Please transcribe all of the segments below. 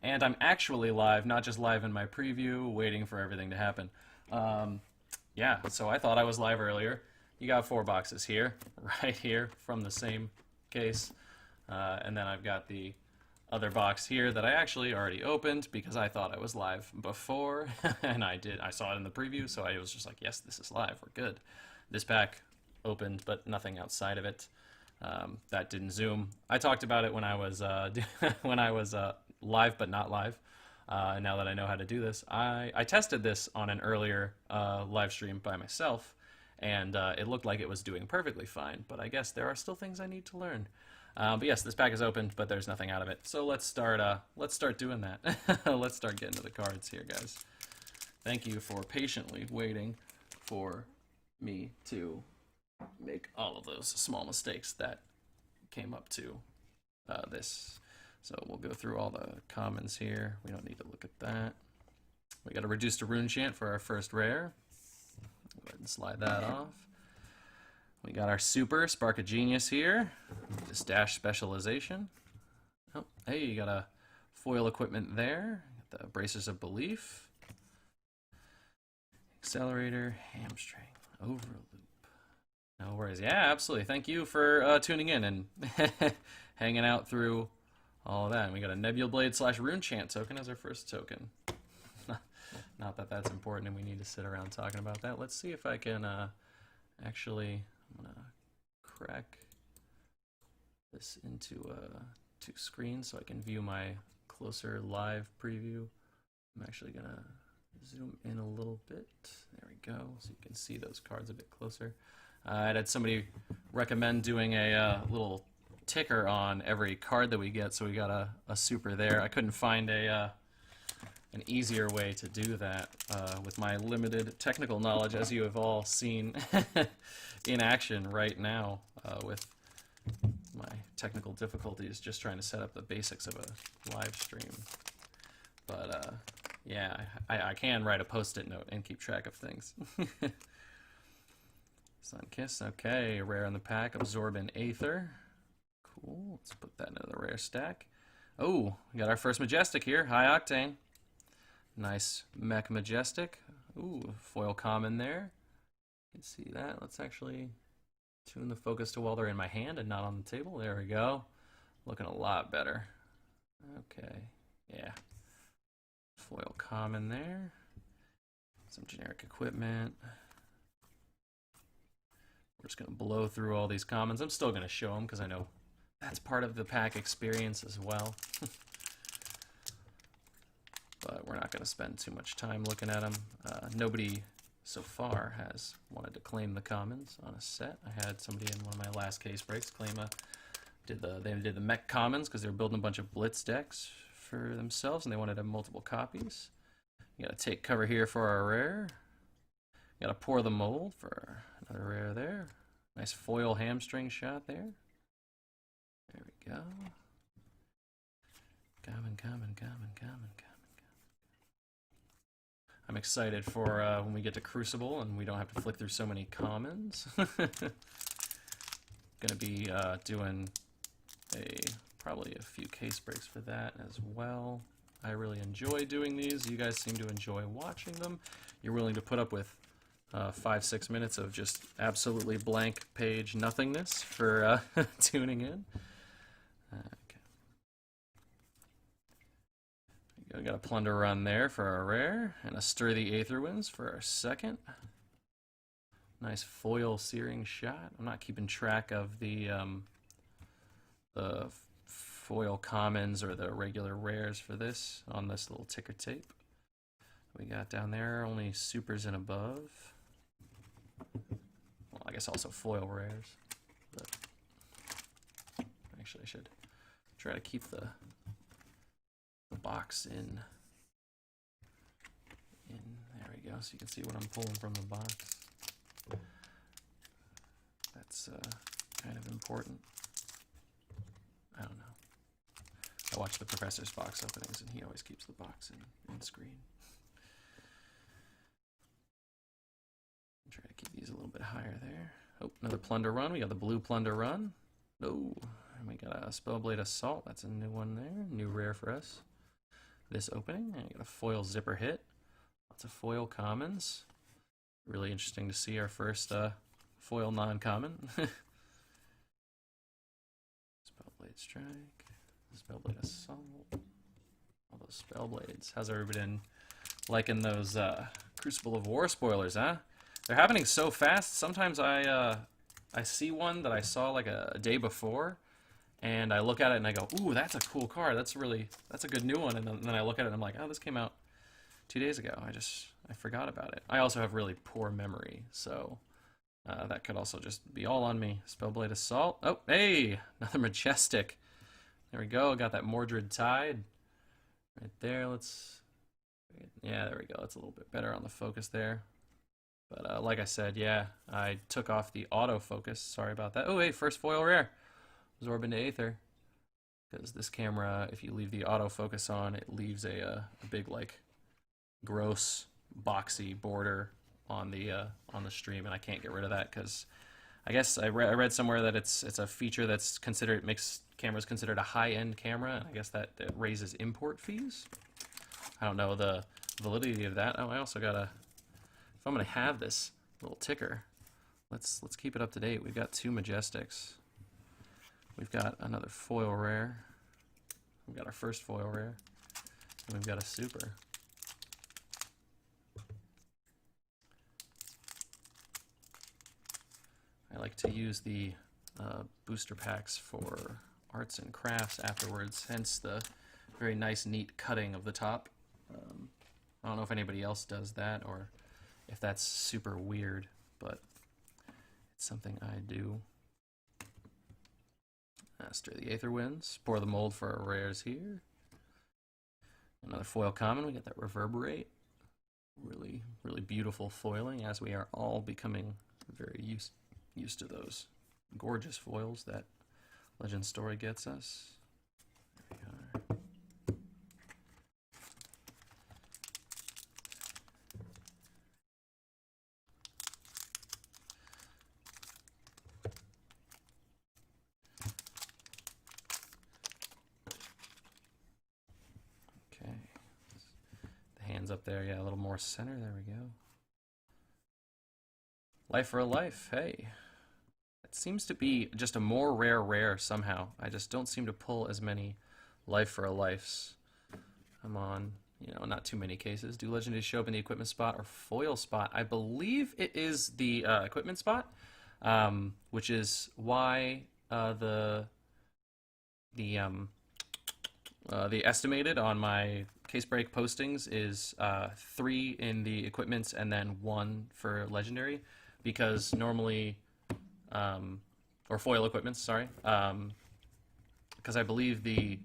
And I'm actually live, not just live in my preview, waiting for everything to happen. Yeah, so I thought I was live earlier. You got 4 boxes here, right here, from the same case. And then I've got the other box here that I actually already opened because I thought I was live before, and I did. I saw it in the preview, so I was just like, yes, this is live. We're good. This pack opened, but nothing outside of it. That didn't zoom. I talked about it when I was when I was live but not live. And now that I know how to do this, I tested this on an earlier live stream by myself, and it looked like it was doing perfectly fine. But I guess there are still things I need to learn. But yes, this pack is opened, but there's nothing out of it. So let's start doing that. Let's start getting to the cards here, guys. Thank you for patiently waiting for me to make all of those small mistakes that came up to this. So we'll go through all the commons here. We don't need to look at that. We got a reduced to rune chant for our first rare. Go ahead and slide that off. We got our super Spark of Genius here. Just dash specialization. Oh, hey, you got a foil equipment there. Got the Braces of Belief. Accelerator, hamstring, overloop. No worries. Yeah, absolutely. Thank you for tuning in and hanging out through all of that. And we got a Nebula Blade / Rune Chant token as our first token. Not that that's important and we need to sit around talking about that. Let's see if I can actually... I'm going to crack this into 2 screens so I can view my closer live preview. I'm actually going to zoom in a little bit. There we go, so you can see those cards a bit closer. I had somebody recommend doing a little ticker on every card that we get, so we got a super there. I couldn't find an easier way to do that with my limited technical knowledge, as you have all seen in action right now with my technical difficulties just trying to set up the basics of a live stream. But yeah, I can write a post-it note and keep track of things. Sunkiss, okay, rare in the pack, Absorbent Aether. Cool, let's put that into the rare stack. Oh, we got our first Majestic here, High Octane. Nice Mech Majestic. Ooh, foil common there. You can see that. Let's actually tune the focus to while they're in my hand and not on the table. There we go. Looking a lot better. Okay, yeah. Foil common there. Some generic equipment. We're just going to blow through all these commons. I'm still going to show them because I know that's part of the pack experience as well. But we're not going to spend too much time looking at them. Nobody so far has wanted to claim the commons on a set. I had somebody in one of my last case breaks claim they did the mech commons because they were building a bunch of Blitz decks for themselves and they wanted to have multiple copies. You got to take cover here for our rare. You got to pour the mold for another rare there. Nice foil hamstring shot there. There we go. Common. I'm excited for when we get to Crucible and we don't have to flick through so many commons. Gonna be doing probably a few case breaks for that as well. I really enjoy doing these. You guys seem to enjoy watching them. You're willing to put up with 5-6 minutes of just absolutely blank page nothingness for tuning in. We got a Plunder Run there for our rare, and a Stir the Aether Winds for our second. Nice foil Searing Shot. I'm not keeping track of the foil commons or the regular rares for this on this little ticker tape. We got down there only supers and above. Well, I guess also foil rares. But actually, I should try to keep the box in. There we go, so you can see what I'm pulling from the box. That's kind of important. I don't know. I watch the professor's box openings and he always keeps the box in screen. Try to keep these a little bit higher there. Oh, another Plunder Run. We got the blue Plunder Run. Oh, and we got a Spellblade Assault. That's a new one there. New rare for us. this opening. And I got a foil zipper hit. Lots of foil commons. Really interesting to see our first foil non-common. Spellblade Strike, Spellblade Assault, all those Spellblades. How's everybody been liking those Crucible of War spoilers, huh? They're happening so fast. Sometimes I see one that I saw like a day before, and I look at it and I go, ooh, that's a cool card. That's a good new one. And then I look at it and I'm like, oh, this came out 2 days ago. I forgot about it. I also have really poor memory, so that could also just be all on me. Spellblade Assault. Oh, hey, another Majestic. There we go. Got that Mordred Tide right there. Yeah, there we go. That's a little bit better on the focus there. But like I said, yeah, I took off the autofocus. Sorry about that. Oh, hey, first foil rare. Absorb into Aether. Because this camera, if you leave the autofocus on, it leaves a big, like, gross, boxy border on the stream, and I can't get rid of that because I guess I read somewhere that it's a feature that's considered, makes cameras considered a high-end camera, and I guess that raises import fees. I don't know the validity of that. Oh, I also gotta, if I'm gonna have this little ticker, let's keep it up to date. We've got 2 Majestics. We've got another foil rare. We've got our first foil rare, and we've got a super. I like to use the booster packs for arts and crafts afterwards, hence the very nice, neat cutting of the top. I don't know if anybody else does that or if that's super weird, but it's something I do. Master the Aether Winds. Pour the mold for our rares here. Another foil common. We got that Reverberate. Really, really beautiful foiling, as we are all becoming very used to those gorgeous foils that Legend Story gets us. There we are. Okay. The hands up there, yeah, a little more center. There we go. Life for a Life, hey. It seems to be just a more rare somehow. I just don't seem to pull as many Life for a Lifes. I'm on, not too many cases. Do legendaries show up in the equipment spot or foil spot? I believe it is the equipment spot, which is why the estimated on my case break postings is 3 in the equipments and then 1 for legendary, because normally, or foil equipments, sorry, because I believe at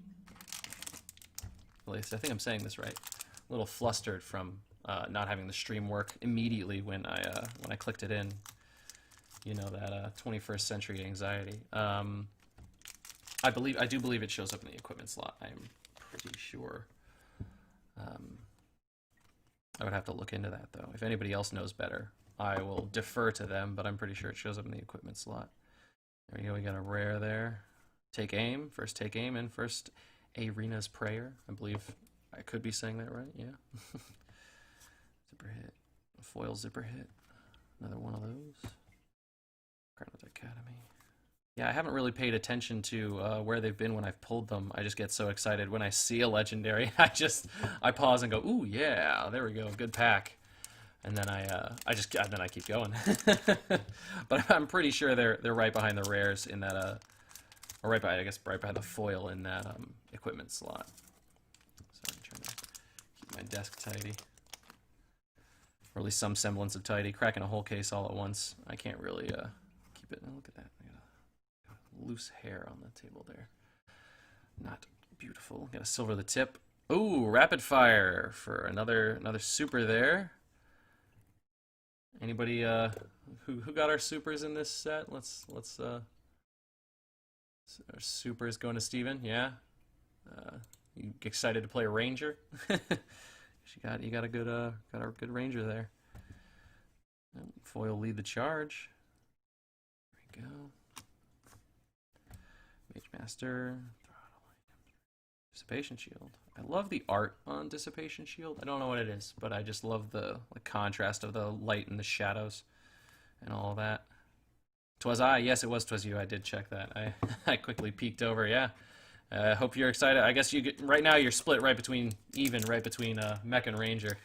least I think I'm saying this right, a little flustered from not having the stream work immediately when I clicked it in, that 21st century anxiety. I do believe it shows up in the equipment slot. I'm pretty sure. I would have to look into that though. If anybody else knows better, I will defer to them, but I'm pretty sure it shows up in the equipment slot. There we go, we got a rare there. Take Aim, first Take Aim, and first Arena's Prayer. I believe I could be saying that right, yeah. Zipper hit, a foil zipper hit, another one of those. Carnot Academy. Yeah, I haven't really paid attention to where they've been when I've pulled them. I just get so excited when I see a legendary. I pause and go, ooh, yeah, there we go, good pack. And then I keep going. But I'm pretty sure they're right behind the rares in that or right behind the foil in that equipment slot. So I'm trying to keep my desk tidy, or at least some semblance of tidy. Cracking a whole case all at once, I can't really keep it. Oh, look at that! I got a loose hair on the table there. Not beautiful. Got to silver the tip. Ooh, rapid fire for another super there. Anybody who got our supers in this set? Let's our supers going to Steven, yeah. You excited to play a ranger? you got a good ranger there. Foil lead the charge. There we go. Mage Master, Participation Shield. I love the art on Dissipation Shield. I don't know what it is, but I just love the contrast of the light and the shadows and all that. 'Twas I. Yes, it was 'twas you. I did check that. I quickly peeked over. Yeah. Hope you're excited. I guess right now you're split right between Mech and Ranger.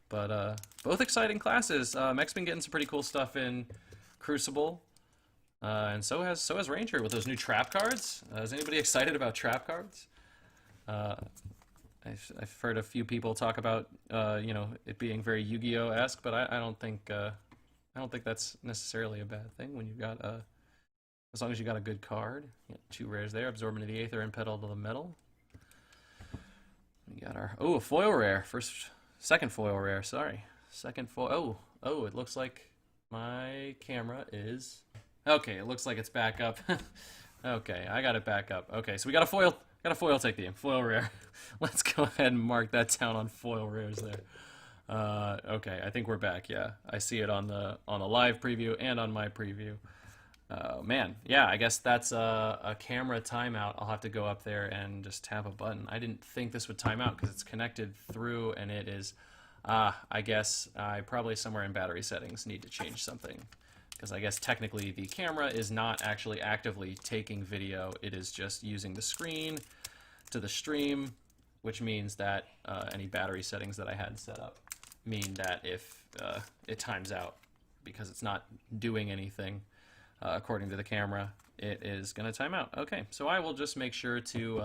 But both exciting classes. Mech's been getting some pretty cool stuff in Crucible. And so has Ranger with those new trap cards. Is anybody excited about trap cards? I've heard a few people talk about it being very Yu-Gi-Oh-esque, but I don't think that's necessarily a bad thing when you've got as long as you got a good card. You got 2 rares there: Absorbent of the Aether and Pedal to the Metal. We got our a foil rare. Second foil rare. Sorry, second foil. Oh, it looks like my camera is. Okay, it looks like it's back up. Okay, I got it back up. Okay, so we got a foil. Got a foil take the foil rare. Let's go ahead and mark that down on foil rares there. Okay, I think we're back. Yeah, I see it on the live preview and on my preview. Man, yeah, I guess that's a camera timeout. I'll have to go up there and just tap a button. I didn't think this would time out because it's connected through, and it is. I guess I probably somewhere in battery settings need to change something. Because I guess technically the camera is not actually actively taking video. It is just using the screen to the stream, which means that any battery settings that I had set up mean that if it times out because it's not doing anything according to the camera, it is going to time out. Okay, so I will just make sure to,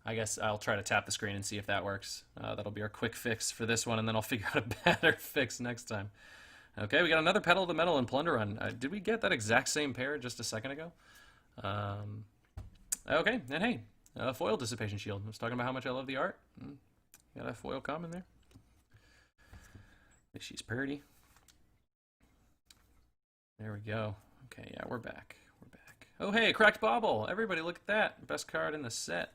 I guess I'll try to tap the screen and see if that works. That'll be our quick fix for this one, and then I'll figure out a better fix next time. Okay, we got another Pedal to the Metal and Plunder Run. Did we get that exact same pair just a second ago? Okay, and hey, foil Dissipation Shield. I was talking about how much I love the art. Got a foil common there. She's pretty. There we go. Okay, yeah, we're back. We're back. Oh, hey, Cracked Bauble. Everybody, look at that. Best card in the set.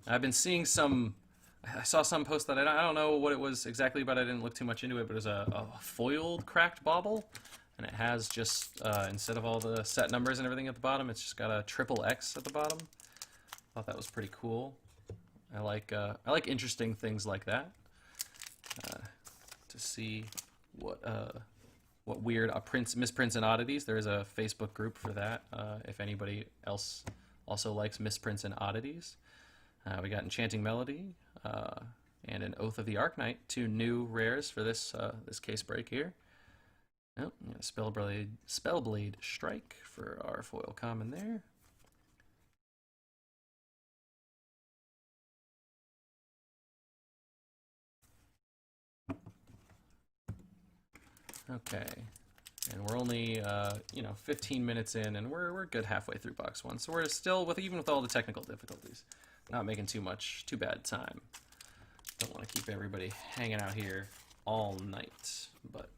I've been seeing some. I saw some post that I don't know what it was exactly, but I didn't look too much into it. But it was a foiled Cracked Bauble, and it has just instead of all the set numbers and everything at the bottom, it's just got a triple X at the bottom. Thought that was pretty cool. I like interesting things like that. To see what weird misprints and oddities. There is a Facebook group for that. If anybody else also likes misprints and oddities. We got Enchanting Melody and an Oath of the Arknight, 2 new rares for this this case break here. Oh, yeah, Spellblade Strike for our foil common there. Okay, and we're only 15 minutes in, and we're good halfway through box 1. So we're still even with all the technical difficulties, not making too bad time. Don't want to keep everybody hanging out here all night, but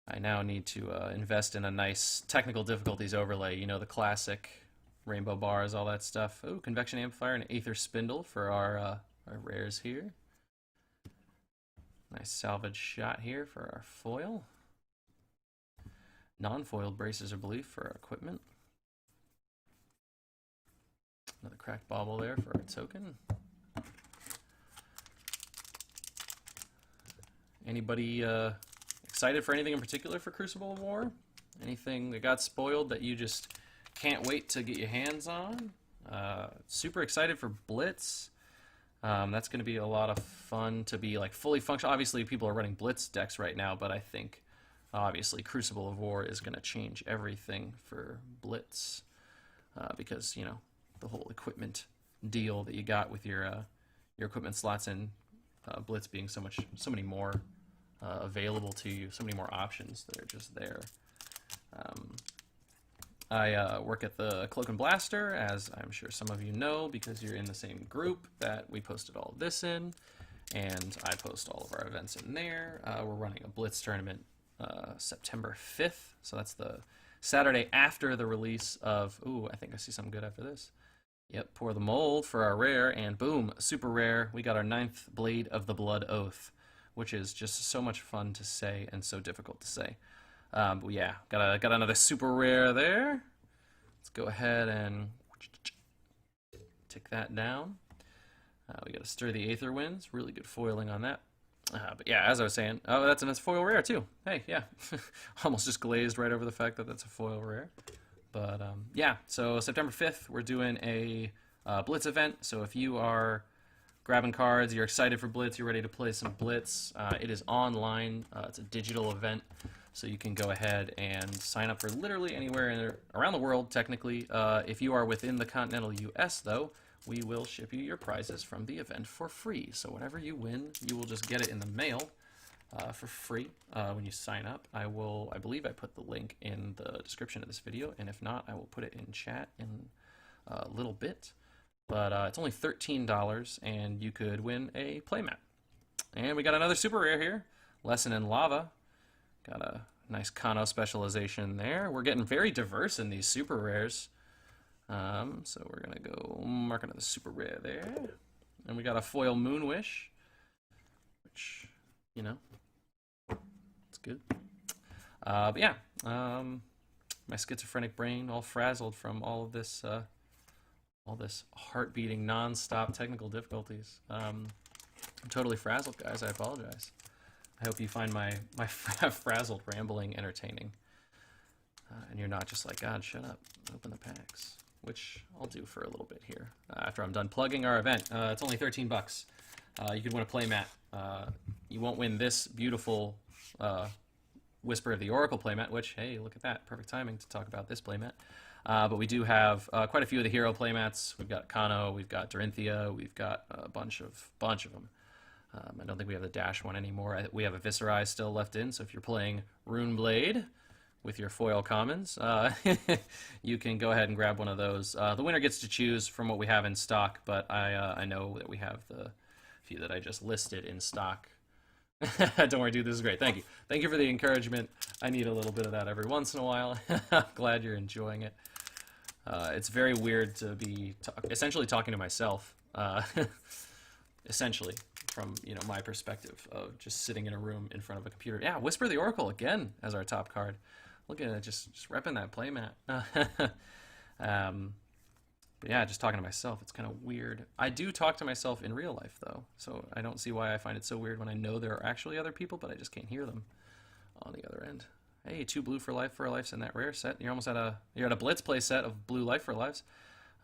I now need to invest in a nice technical difficulties overlay. You know, the classic rainbow bars, all that stuff. Oh, Convection Amplifier and Aether Spindle for our rares here. Nice salvage shot here for our foil. Non-foiled Braces of Belief for our equipment. Another Cracked Bauble there for our token. Anybody excited for anything in particular for Crucible of War? Anything that got spoiled that you just can't wait to get your hands on? Super excited for Blitz. That's going to be a lot of fun to be like fully functional. Obviously, people are running Blitz decks right now, but I think obviously Crucible of War is going to change everything for Blitz because the whole equipment deal that you got with your equipment slots and Blitz being so many more available to you, so many more options that are just there. I work at the Cloak and Blaster, as I'm sure some of you know, because you're in the same group that we posted all of this in, and I post all of our events in there. We're running a Blitz tournament September 5th, so that's the Saturday after the release of, ooh, I think I see something good after this. Yep, Pour the Mold for our rare, and boom, super rare, we got our 9th Blade of the Blood Oath, which is just so much fun to say and so difficult to say. But yeah, got another super rare there. Let's go ahead and tick that down. We got to Stir the Aether Winds. Really good foiling on that. But yeah, as I was saying, oh, that's a foil rare too. Hey, yeah, almost just glazed right over the fact that that's a foil rare. But yeah, so September 5th, we're doing a Blitz event. So if you are grabbing cards, you're excited for Blitz, you're ready to play some Blitz, it is online. It's a digital event, so you can go ahead and sign up for literally anywhere around the world, technically. If you are within the continental US, though, we will ship you your prizes from the event for free. So whatever you win, you will just get it in the mail for free when you sign up. I believe I put the link in the description of this video, and if not, I will put it in chat in a little bit. But it's only $13, and you could win a playmat. And we got another super rare here, Lesson in Lava. Got a nice Kano specialization there. We're getting very diverse in these super rares. So we're going to go mark another super rare there. And we got a foil Moonwish, which, you know, it's good. But yeah, my schizophrenic brain all frazzled from all this heart-beating, non-stop technical difficulties. I'm totally frazzled, guys. I apologize. I hope you find my frazzled rambling entertaining. And you're not just like, God, shut up, open the packs. Which I'll do for a little bit here after I'm done plugging our event. It's only 13 bucks. You could win a playmat. You won't win this beautiful Whisper of the Oracle playmat, which, hey, look at that. Perfect timing to talk about this playmat. But we do have quite a few of the hero playmats. We've got Kano, we've got Dorinthia, we've got a bunch of them. I don't think we have the Dash one anymore. We have a Viscerai still left in, so if you're playing Runeblade with your foil commons, you can go ahead and grab one of those. The winner gets to choose from what we have in stock, but I know that we have the few that I just listed in stock. Don't worry, dude, this is great. Thank you. Thank you for the encouragement. I need a little bit of that every once in a while. I'm glad you're enjoying it. It's very weird to be essentially talking to myself, essentially, from my perspective of just sitting in a room in front of a computer. Yeah, Whisper the Oracle again as our top card. Look at it, just repping that playmat. But yeah, just talking to myself, it's kind of weird. I do talk to myself in real life, though, so I don't see why I find it so weird when I know there are actually other people, but I just can't hear them on the other end. Hey, 2 blue for a life's in that rare set. You're almost at a Blitz play set of blue life for lives.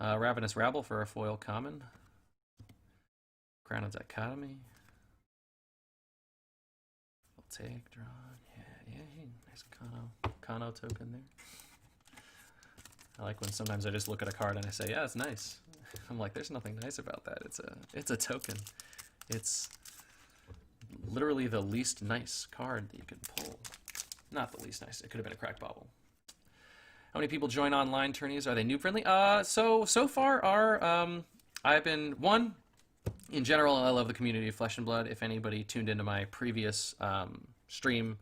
Ravenous Rabble for a foil common. Crown of Dichotomy. Voltaic drawn. Yeah, nice Kano token there. I like when sometimes I just look at a card and I say, yeah, it's nice. I'm like, there's nothing nice about that. It's a token. It's literally the least nice card that you can pull. Not the least nice. It could have been a cracked bauble. How many people join online tourneys? Are they noob friendly? So far I've been one. In general, I love the community of Flesh and Blood. If anybody tuned into my previous stream,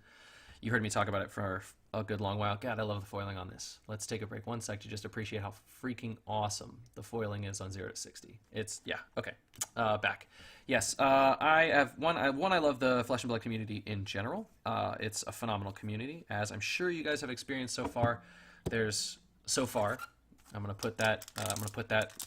you heard me talk about it for a good long while. God, I love the foiling on this. Let's take a break 1 sec to just appreciate how freaking awesome the foiling is on 0 to 60. It's, yeah, okay. Back. Yes, I have I love the Flesh and Blood community in general. It's a phenomenal community, as I'm sure you guys have experienced so far. I'm gonna put that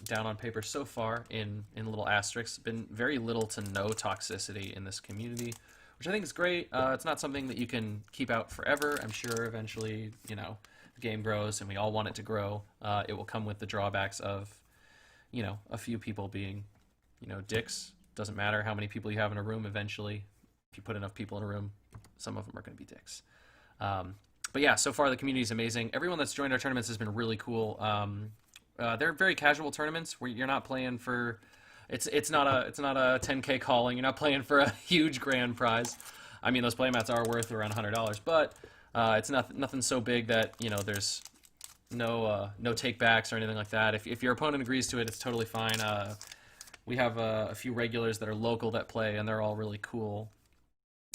down on paper. So far, in little asterisks, been very little to no toxicity in this community, which I think is great. It's not something that you can keep out forever. I'm sure eventually, the game grows, and we all want it to grow. It will come with the drawbacks of, a few people being, dicks. Doesn't matter how many people you have in a room. Eventually, if you put enough people in a room, some of them are going to be dicks. But yeah, so far the community is amazing. Everyone that's joined our tournaments has been really cool. They're very casual tournaments where you're not playing for. It's not a 10K calling. You're not playing for a huge grand prize. I mean, those playmats are worth around $100, but it's nothing so big that there's no takebacks or anything like that. If your opponent agrees to it, it's totally fine. We have a few regulars that are local that play, and they're all really cool.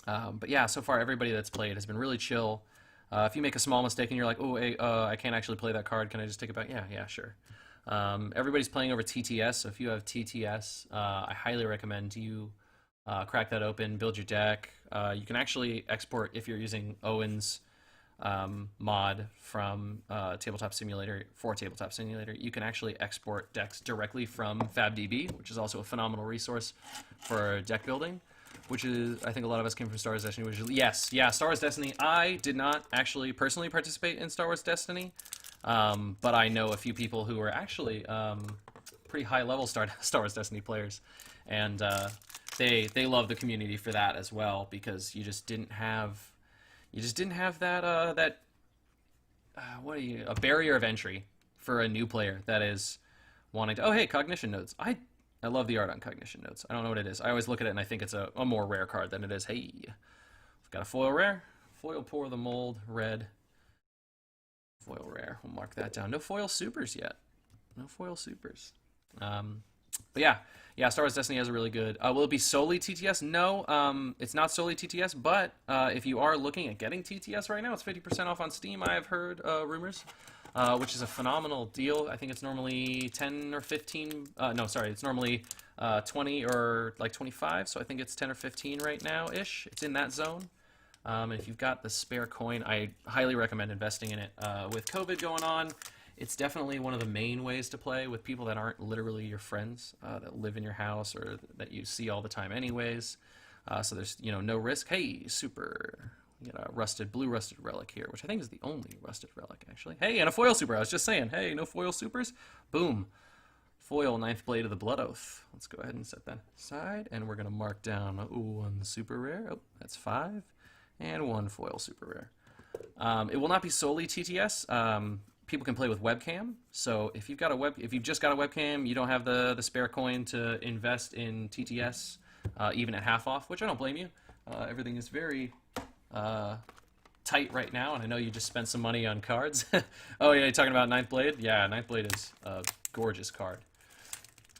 But yeah, so far everybody that's played has been really chill. If you make a small mistake and you're like, oh, hey, I can't actually play that card, can I just take it back? Yeah, sure. Everybody's playing over TTS, so if you have TTS, I highly recommend you crack that open, build your deck. You can actually export, if you're using Owen's mod from Tabletop Simulator for Tabletop Simulator, you can actually export decks directly from FabDB, which is also a phenomenal resource for deck building. Which is, I think a lot of us came from Star Wars Destiny, which is, yes, yeah, Star Wars Destiny. I did not actually personally participate in Star Wars Destiny, but I know a few people who are actually pretty high-level Star Wars Destiny players, and they love the community for that as well, because you just didn't have that a barrier of entry for a new player that is wanting to, oh hey, cognition nodes. I love the art on cognition notes. I don't know what it is. I always look at it and I think it's a more rare card than it is. Hey, we've got a foil rare. Foil pour the mold, red. Foil rare. We'll mark that down. No foil supers yet. No foil supers. But yeah, Star Wars Destiny has a really good. Will it be solely TTS? No, it's not solely TTS. But if you are looking at getting TTS right now, it's 50% off on Steam. I have heard rumors. Which is a phenomenal deal. I think it's normally 10 or 15. No, sorry, it's normally 20 or like 25. So I think it's 10 or 15 right now ish. It's in that zone. And if you've got the spare coin, I highly recommend investing in it. With COVID going on, it's definitely one of the main ways to play with people that aren't literally your friends, that live in your house or that you see all the time anyways. So there's no risk. Hey, super. We got a blue rusted relic here, which I think is the only rusted relic, actually. Hey, and a foil super. I was just saying, hey, no foil supers? Boom. Foil, 9th Blade of the Blood Oath. Let's go ahead and set that aside, and we're going to mark down one super rare. Oh, that's 5. And 1 foil super rare. It will not be solely TTS. People can play with webcam. So if you've just got a webcam, you don't have the spare coin to invest in TTS, even at half off, which I don't blame you. Everything is very tight right now, and I know you just spent some money on cards. Oh yeah, you're talking about 9th Blade? Yeah, 9th Blade is a gorgeous card.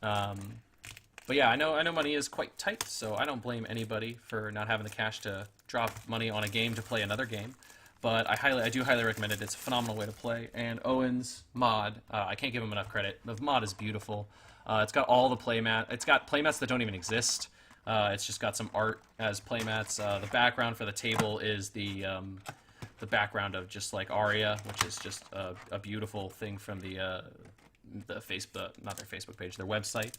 But yeah, I know money is quite tight, so I don't blame anybody for not having the cash to drop money on a game to play another game. But I do highly recommend it. It's a phenomenal way to play. And Owen's mod, I can't give him enough credit. The mod is beautiful. It's got all the playmat. It's got playmats that don't even exist. It's just got some art as playmats. The background for the table is the background of just like Aria, which is just a beautiful thing from the Facebook, not their Facebook page, their website.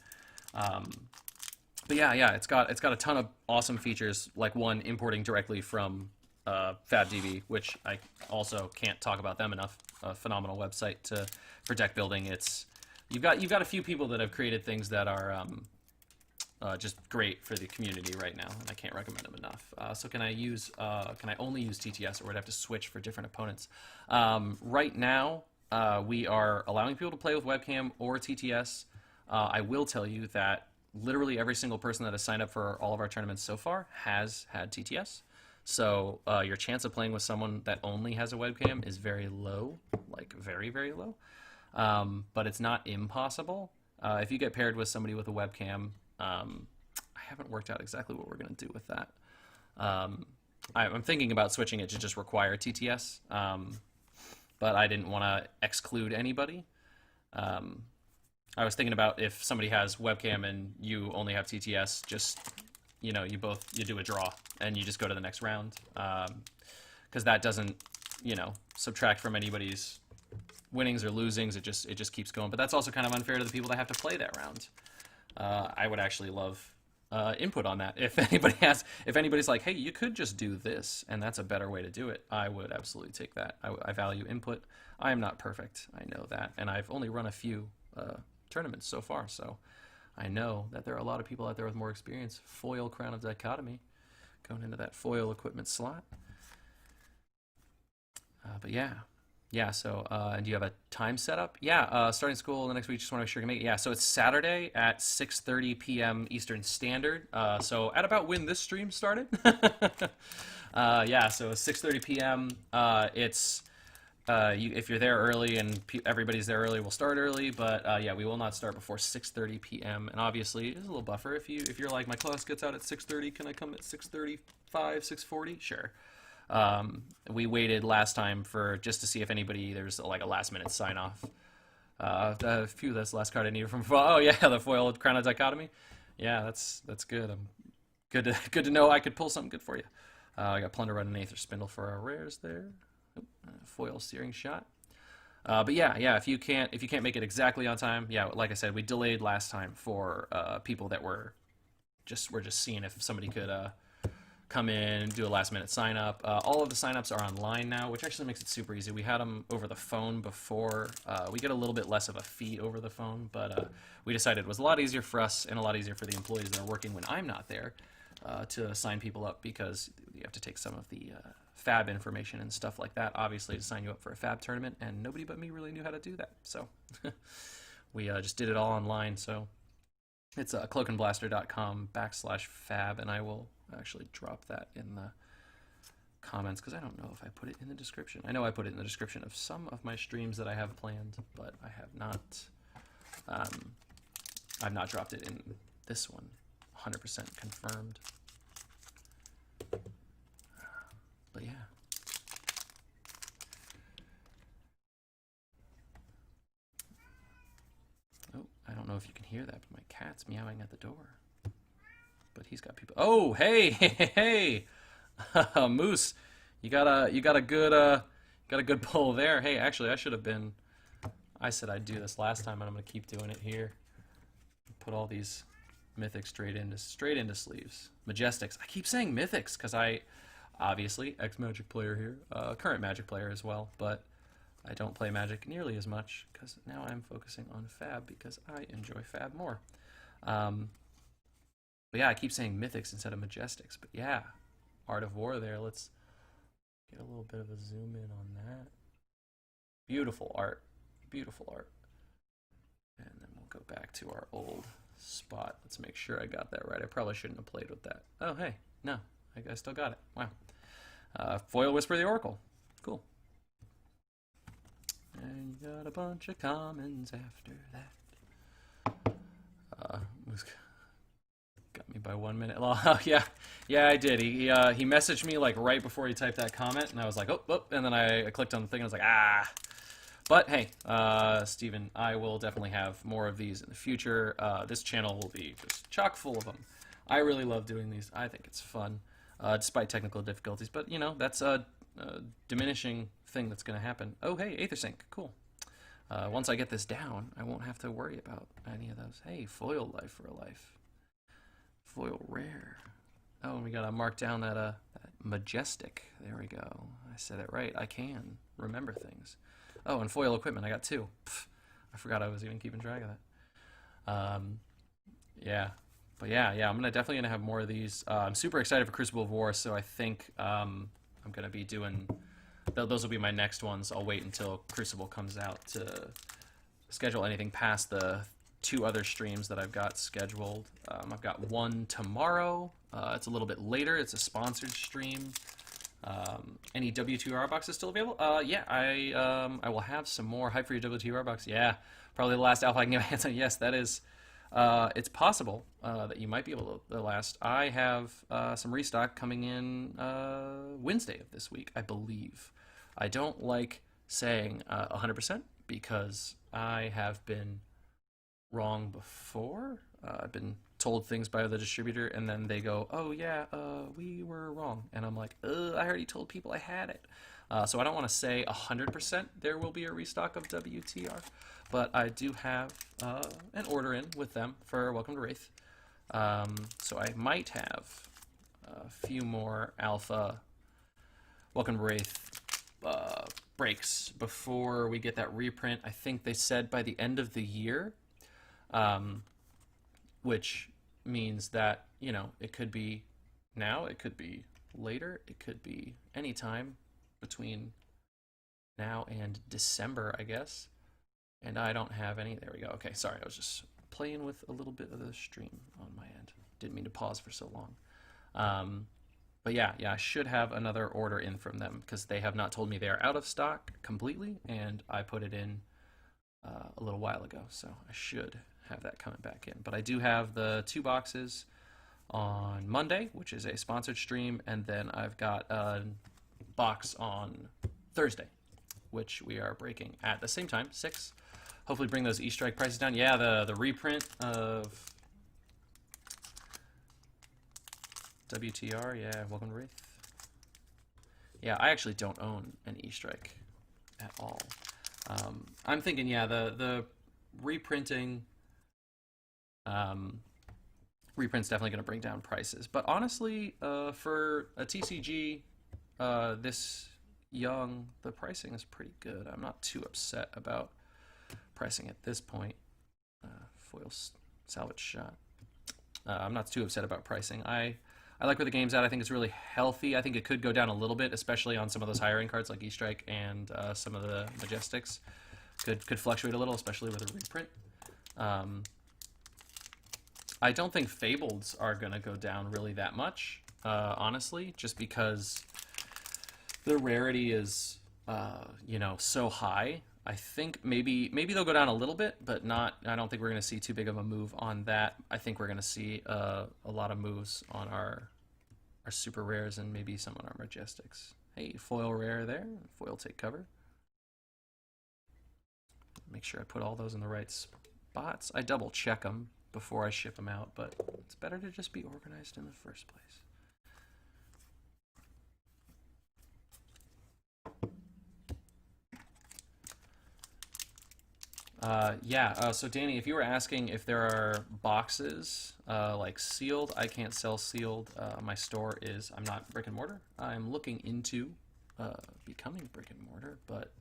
But yeah, it's got a ton of awesome features. Like one importing directly from FabDB, which I also can't talk about them enough. A phenomenal website for deck building. You've got a few people that have created things that are just great for the community right now, and I can't recommend them enough. So can I only use TTS, or would I have to switch for different opponents? Right now, we are allowing people to play with webcam or TTS. I will tell you that literally every single person that has signed up for all of our tournaments so far has had TTS. So your chance of playing with someone that only has a webcam is very low, like very, very low. But it's not impossible. If you get paired with somebody with a webcam, I haven't worked out exactly what we're going to do with that. I'm thinking about switching it to just require TTS, but I didn't want to exclude anybody. I was thinking about if somebody has webcam and you only have TTS, just, you do a draw and you just go to the next round, because that doesn't, subtract from anybody's winnings or losings. It just keeps going. But that's also kind of unfair to the people that have to play that round. I would actually love input on that. If anybody's like, hey, you could just do this, and that's a better way to do it, I would absolutely take that. I value input. I am not perfect. I know that, and I've only run a few tournaments so far, so I know that there are a lot of people out there with more experience. Foil Crown of Dichotomy going into that foil equipment slot. But yeah, so do you have a time setup? Yeah, starting school the next week, just want to make sure you can make it. Yeah, so it's Saturday at 6:30 p.m. Eastern Standard. So at about when this stream started. Yeah, so 6:30 p.m. It's if you're there early and everybody's there early, we'll start early. But yeah, we will not start before 6:30 p.m. And obviously, there's a little buffer. If you're like, my class gets out at 6:30, can I come at 6:35, 6:40? Sure. We waited last time just to see if there's like a last minute sign off. That's the last card I needed from. Oh yeah, the foil Crown of Dichotomy. Yeah, that's good. Good to know I could pull something good for you. I got Plunder Rod and Aether Spindle for our rares there. foil steering shot. But yeah, if you can't make it exactly on time, yeah, like I said, we delayed last time for people that were just seeing if somebody could come in, do a last minute sign up. All of the sign-ups are online now, which actually makes it super easy. We had them over the phone before. We get a little bit less of a fee over the phone, but we decided it was a lot easier for us and a lot easier for the employees that are working when I'm not there to sign people up, because you have to take some of the Fab information and stuff like that, obviously, to sign you up for a Fab tournament, and nobody but me really knew how to do that. So we just did it all online. So it's cloakandblaster.com/Fab, and I will actually drop that in the comments, because I don't know if I put it in the description. I know I put it in the description of some of my streams that I have planned, but I have not. I've not dropped it in this one. 100% confirmed. But yeah. Oh, I don't know if you can hear that, but my cat's meowing at the door. But he's got people. Oh, hey, hey, Moose, you got a good pull there. Hey, actually, I should have been. I said I'd do this last time, and I'm gonna keep doing it here. Put all these mythics straight into sleeves. Majestics. I keep saying mythics because I, obviously, ex-Magic player here, current Magic player as well, but I don't play Magic nearly as much because now I'm focusing on Fab because I enjoy Fab more. But yeah, I keep saying mythics instead of majestics. But yeah, Art of War there. Let's get a little bit of a zoom in on that. Beautiful art. Beautiful art. And then we'll go back to our old spot. Let's make sure I got that right. I probably shouldn't have played with that. Oh, hey. No. I still got it. Wow. Foil Whisper of the Oracle. Cool. And you got a bunch of commons after that. Got me by 1 minute. Oh, yeah, I did. He messaged me like right before he typed that comment, and I was like, oh, and then I clicked on the thing and I was like, ah. But hey, Steven, I will definitely have more of these in the future. This channel will be just chock full of them. I really love doing these. I think it's fun, despite technical difficulties. But you know, that's a diminishing thing that's going to happen. Oh, hey, Aethersync, cool. Once I get this down, I won't have to worry about any of those. Hey, foil life for a life. Foil rare. Oh, and we gotta mark down that majestic. There we go. I said it right. I can remember things. Oh, and foil equipment. I got 2. Pff, I forgot I was even keeping track of that. Yeah, but yeah. I'm definitely gonna have more of these. I'm super excited for Crucible of War, so I think I'm gonna be doing. Those will be my next ones. I'll wait until Crucible comes out to schedule anything past the 2 other streams that I've got scheduled. I've got one tomorrow. It's a little bit later. It's a sponsored stream. Any W2R boxes still available? Yeah, I will have some more hype for your W2R box. Yeah, probably the last alpha I can get my hands on. Yes, that is. It's possible that you might be able to last. I have some restock coming in Wednesday of this week, I believe. I don't like saying 100% because I have been wrong before. I've been told things by the distributor, and then they go, oh yeah, we were wrong. And I'm like, I already told people I had it. So I don't want to say 100% there will be a restock of WTR, but I do have an order in with them for Welcome to Wraith. So I might have a few more alpha Welcome to Wraith breaks before we get that reprint. I think they said by the end of the year. Which means that, you know, it could be now, it could be later, it could be any time between now and December, I guess. And I don't have any. There we go. Okay, sorry, I was just playing with a little bit of the stream on my end. Didn't mean to pause for so long. But yeah, I should have another order in from them because they have not told me they are out of stock completely, and I put it in a little while ago, so I should have that coming back in. But I do have the 2 boxes on Monday, which is a sponsored stream, and then I've got a box on Thursday, which we are breaking at the same time, 6. Hopefully bring those E-Strike prices down. Yeah, the reprint of WTR, yeah, Welcome to Wraith. Yeah, I actually don't own an E-Strike at all. I'm thinking, yeah, the reprinting, reprint's definitely going to bring down prices. But honestly, for a TCG this young, the pricing is pretty good. I'm not too upset about pricing at this point. Foil salvage shot. I'm not too upset about pricing. I like where the game's at. I think it's really healthy. I think it could go down a little bit, especially on some of those higher end cards like E-Strike and some of the Majestics. Could fluctuate a little, especially with a reprint. I don't think Fableds are going to go down really that much, honestly, just because the rarity is, you know, so high. I think maybe they'll go down a little bit, but not. I don't think we're going to see too big of a move on that. I think we're going to see a lot of moves on our super rares and maybe some on our Majestics. Hey, foil rare there. Foil take cover. Make sure I put all those in the right spots. I double check them before I ship them out, but it's better to just be organized in the first place. So Danny, if you were asking if there are boxes like sealed, I can't sell sealed. My store is, I'm not brick and mortar. I'm looking into becoming brick and mortar, but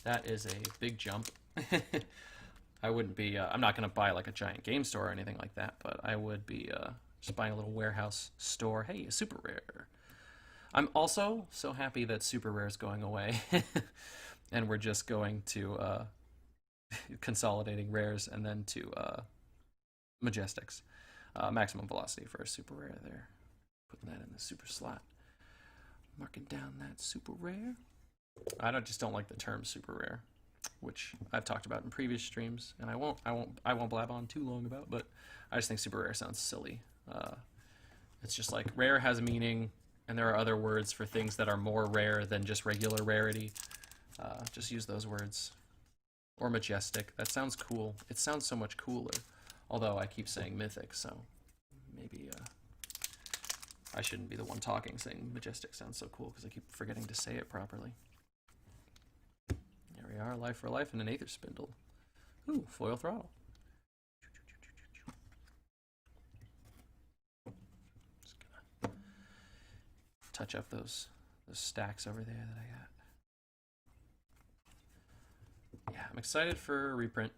that is a big jump. I wouldn't be, I'm not going to buy like a giant game store or anything like that, but I would be just buying a little warehouse store. Hey, a super rare. I'm also so happy that super rare is going away and we're just going to consolidating rares and then to Majestics. Maximum velocity for a super rare there. Putting that in the super slot. Marking down that super rare. I just don't like the term super rare, which I've talked about in previous streams, and I won't blab on too long about, but I just think super rare sounds silly. It's just like rare has a meaning, and there are other words for things that are more rare than just regular rarity. Just use those words. Or majestic. That sounds cool. It sounds so much cooler. Although I keep saying mythic, so maybe I shouldn't be the one talking saying majestic sounds so cool because I keep forgetting to say it properly. There we are, life for life and an Aether Spindle. Ooh, foil throttle. Just gonna touch up those stacks over there that I got. Yeah, I'm excited for a reprint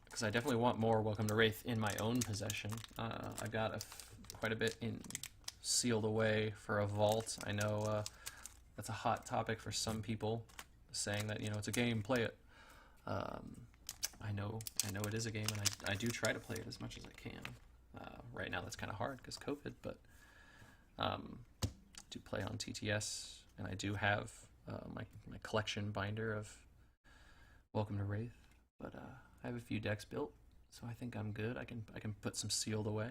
because I definitely want more Welcome to Wraith in my own possession. I've got quite a bit in sealed away for a vault. I know that's a hot topic for some people, saying that, you know, it's a game, play it. I know it is a game, and I do try to play it as much as I can. Right now that's kind of hard because COVID, but I do play on TTS, and I do have my collection binder of Welcome to Wraith, but I have a few decks built, so I think I'm good. I can put some sealed away,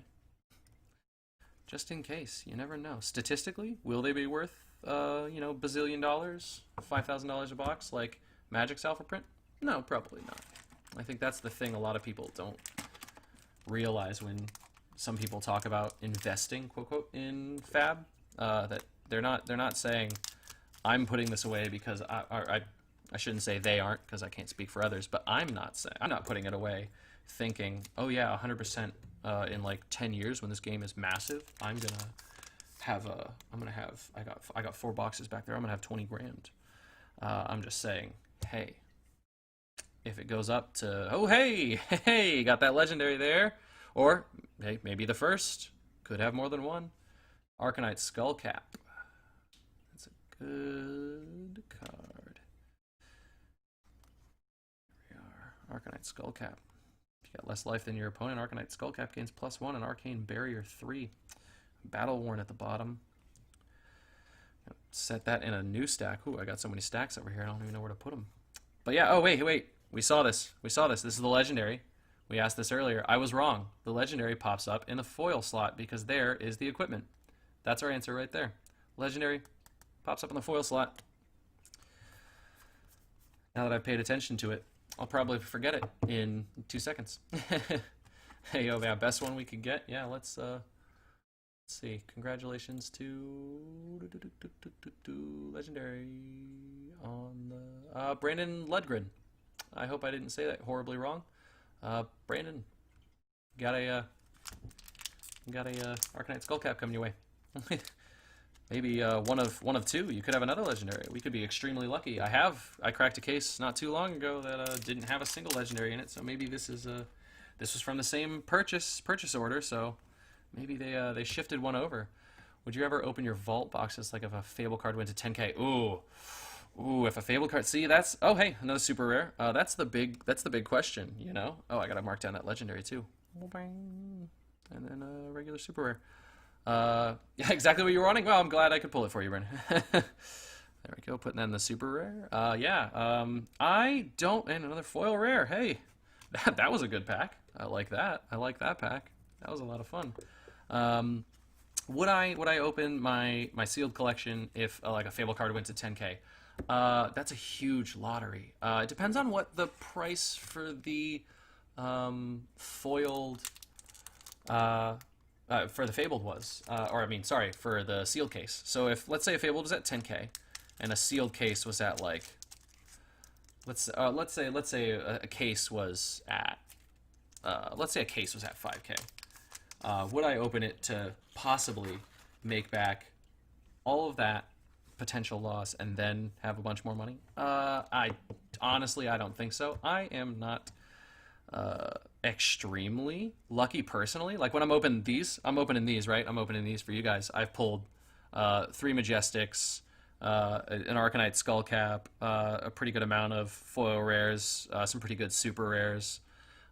just in case. You never know. Statistically, will they be worth you know, bazillion dollars, $5,000 a box like Magic's alpha print? No, probably not. I think that's the thing a lot of people don't realize when some people talk about investing, quote quote, in Fab. That they're not saying I'm putting this away because I shouldn't say they aren't because I can't speak for others, but I'm not putting it away thinking, oh yeah, 100% in like 10 years when this game is massive, I got 4 boxes back there, I'm gonna have 20 grand. I'm just saying, hey, if it goes up to, oh hey, got that legendary there, or hey, maybe the first, could have more than one. Arcanite Skullcap. That's a good card. Arcanite Skullcap. If you got less life than your opponent, Arcanite Skullcap gains +1 and Arcane Barrier 3. Battle Worn at the bottom. Set that in a new stack. Ooh, I got so many stacks over here, I don't even know where to put them. But yeah, oh wait. We saw this. This is the legendary. We asked this earlier. I was wrong. The legendary pops up in the foil slot because there is the equipment. That's our answer right there. Legendary pops up in the foil slot. Now that I've paid attention to it, I'll probably forget it in 2 seconds. Hey, yo, yeah, best one we could get. Yeah, let's Let's see. Congratulations to Legendary on the Brandon Ledgren. I hope I didn't say that horribly wrong. Brandon, got a Arcanite Skullcap coming your way. Maybe one of two. You could have another legendary. We could be extremely lucky. I cracked a case not too long ago that didn't have a single legendary in it. So maybe this was from the same purchase order. So maybe they shifted one over. Would you ever open your vault boxes like if a Fable card went to 10k? Ooh, if a Fable card. See, that's hey, another super rare. That's the big question, you know. Oh, I gotta mark down that legendary too. And then a regular super rare. Yeah, exactly what you were wanting. Well, I'm glad I could pull it for you, Brandon. There we go, putting that in the super rare. Yeah, I don't, and another foil rare. Hey, that was a good pack. I like that. I like that pack. That was a lot of fun. Would I open my sealed collection if like a Fable card went to 10k? That's a huge lottery. It depends on what the price for the foiled for the Fabled was, or I mean, sorry, for the sealed case. So if, let's say a Fabled was at 10k, and a sealed case was at like, let's say a case was at, let's say a case was at 5k. Would I open it to possibly make back all of that potential loss and then have a bunch more money? I honestly, I don't think so. I am not extremely lucky personally. Like when I'm opening these, right? I'm opening these for you guys. I've pulled 3 Majestics, an Arcanite Skullcap, a pretty good amount of foil rares, some pretty good super rares,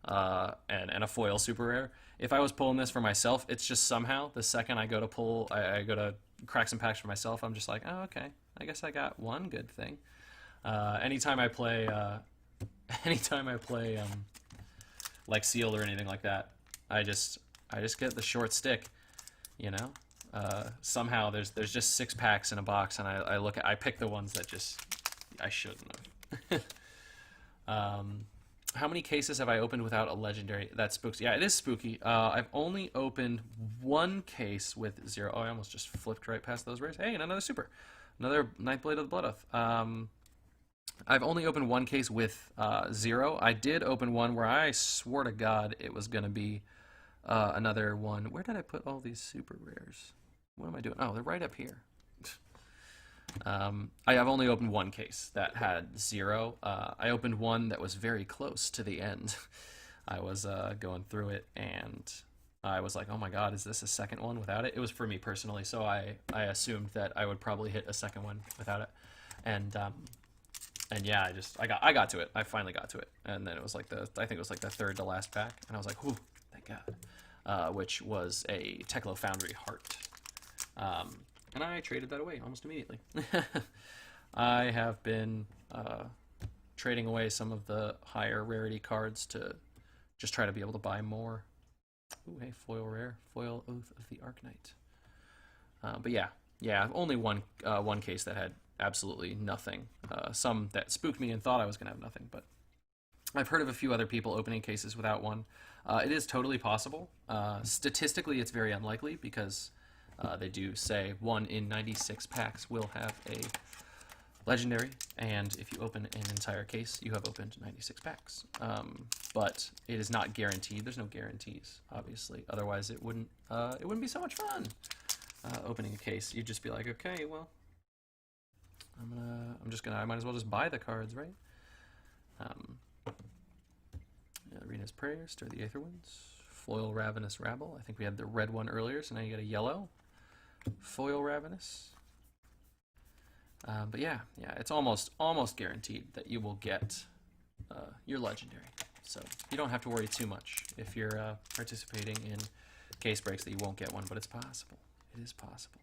and a foil super rare. If I was pulling this for myself, it's just somehow the second I go to pull, I go to crack some packs for myself, I'm just like, oh, okay, I guess I got one good thing. Anytime I play like sealed or anything like that, I just get the short stick, you know. Somehow there's just 6 packs in a box, and I pick the ones that just I shouldn't have. How many cases have I opened without a legendary? That spooks. Yeah, it is spooky. I've only opened 1 case with 0. Oh, I almost just flipped right past those rares. Hey, and another super, another Ninth Blade of the Blood Oath. I've only opened 1 case with 0. I did open one where I swore to God it was going to be another one. Where did I put all these super rares? What am I doing? Oh, they're right up here. I have only opened 1 case that had 0. I opened one that was very close to the end. I was going through it, and I was like, oh my God, is this a second one without it? It was for me personally, so I assumed that I would probably hit a second one without it. And yeah, I got to it. I finally got to it, and then it was like I think it was like the 3rd to last pack, and I was like, whew, thank God. Which was a Teklo Foundry Heart. And I traded that away almost immediately. I have been trading away some of the higher rarity cards to just try to be able to buy more. Ooh, hey, foil rare, foil Oath of the Arknight. But yeah, only one case that had absolutely nothing. Some that spooked me and thought I was going to have nothing, but I've heard of a few other people opening cases without one. It is totally possible. Statistically, it's very unlikely because they do say 1 in 96 packs will have a legendary, and if you open an entire case, you have opened 96 packs. But it is not guaranteed. There's no guarantees, obviously. Otherwise, it wouldn't be so much fun. Opening a case, you'd just be like, okay, well, I might as well just buy the cards, right? Arena's Prayer, Stir the Aether Winds, Foil Ravenous Rabble. I think we had the red one earlier, so now you get a yellow. Foil Ravenous. But yeah, it's almost guaranteed that you will get your legendary. So you don't have to worry too much if you're participating in case breaks that you won't get one, but it's possible. It is possible.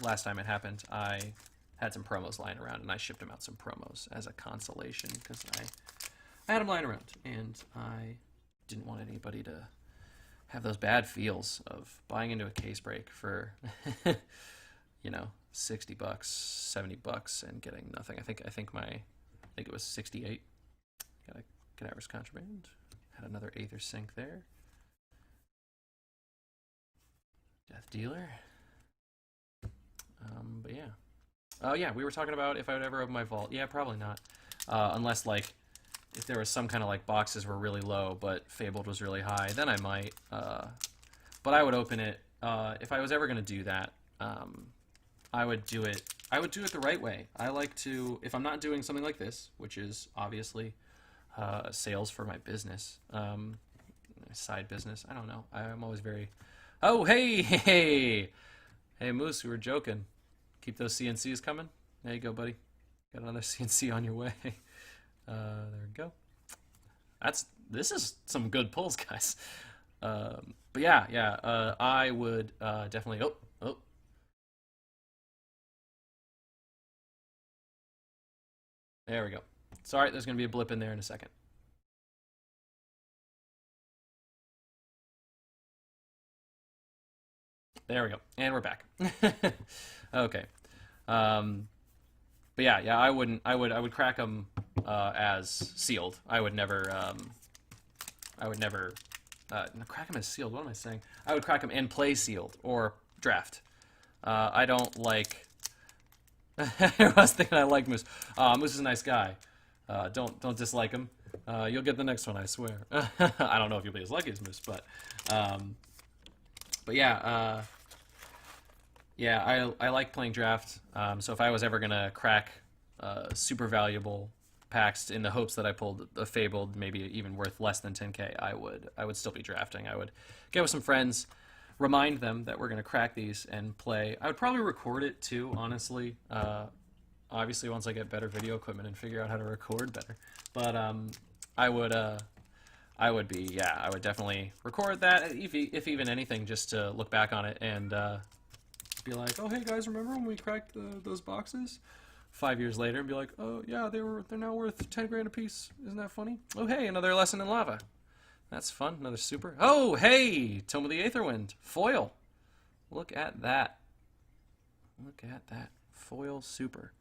Last time it happened, I had some promos lying around, and I shipped them out some promos as a consolation because I had them lying around, and I didn't want anybody to have those bad feels of buying into a case break for, you know, $60, $70, and getting nothing. I think it was 68. Got a Cadaver's Contraband. Had another Aether Sink there. Death Dealer. But yeah. Oh yeah, we were talking about if I would ever open my vault. Yeah, probably not. Unless like if there was some kind of like boxes were really low, but Fabled was really high, then I might. But I would open it if I was ever gonna do that. I would do it. I would do it the right way. I like to, if I'm not doing something like this, which is obviously sales for my business, side business. I don't know. I'm always very. Oh hey, Moose, we were joking. Keep those CNCs coming. There you go, buddy. Got another CNC on your way. There we go. This is some good pulls, guys. But yeah. I would definitely. Oh. There we go. Sorry, there's gonna be a blip in there in a second. There we go, and we're back. Okay. Um, but yeah, I would crack them as sealed. I would never. Crack them as sealed. What am I saying? I would crack them and play sealed or draft. I don't like. I was thinking I like Moose. Moose is a nice guy. Don't dislike him. You'll get the next one, I swear. I don't know if you'll be as lucky as Moose, but yeah. Yeah, I like playing draft. So if I was ever gonna crack super valuable packs in the hopes that I pulled a Fabled, maybe even worth less than 10K, I would still be drafting. I would get with some friends, remind them that we're gonna crack these and play. I would probably record it too, honestly. Obviously, once I get better video equipment and figure out how to record better. But I would definitely record that, if even anything, just to look back on it and be like, oh hey guys, remember when we cracked those boxes 5 years later, and be like, oh yeah, they're now worth 10 grand a piece. Isn't that funny? Oh hey, another lesson in lava. That's fun. Another super. Oh hey, Tome of the Aetherwind foil. Look at that. Look at that foil super.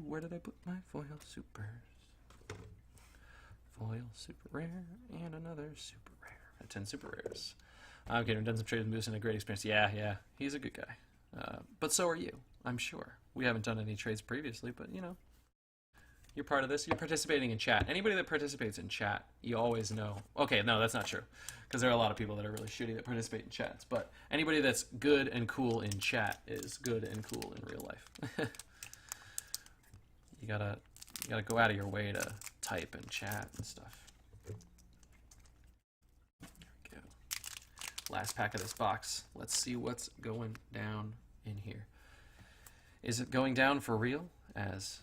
Where did I put my foil supers? Foil super rare and another super rare. At 10 super rares. I'm kidding. Done some trades with Moose and a great experience. Yeah. He's a good guy. But so are you, I'm sure. We haven't done any trades previously, but you know, you're part of this. You're participating in chat. Anybody that participates in chat, you always know. Okay, no, that's not true, because there are a lot of people that are really shitty that participate in chats. But anybody that's good and cool in chat is good and cool in real life. You gotta go out of your way to type and chat and stuff. Last pack of this box. Let's see what's going down in here. Is it going down for real? As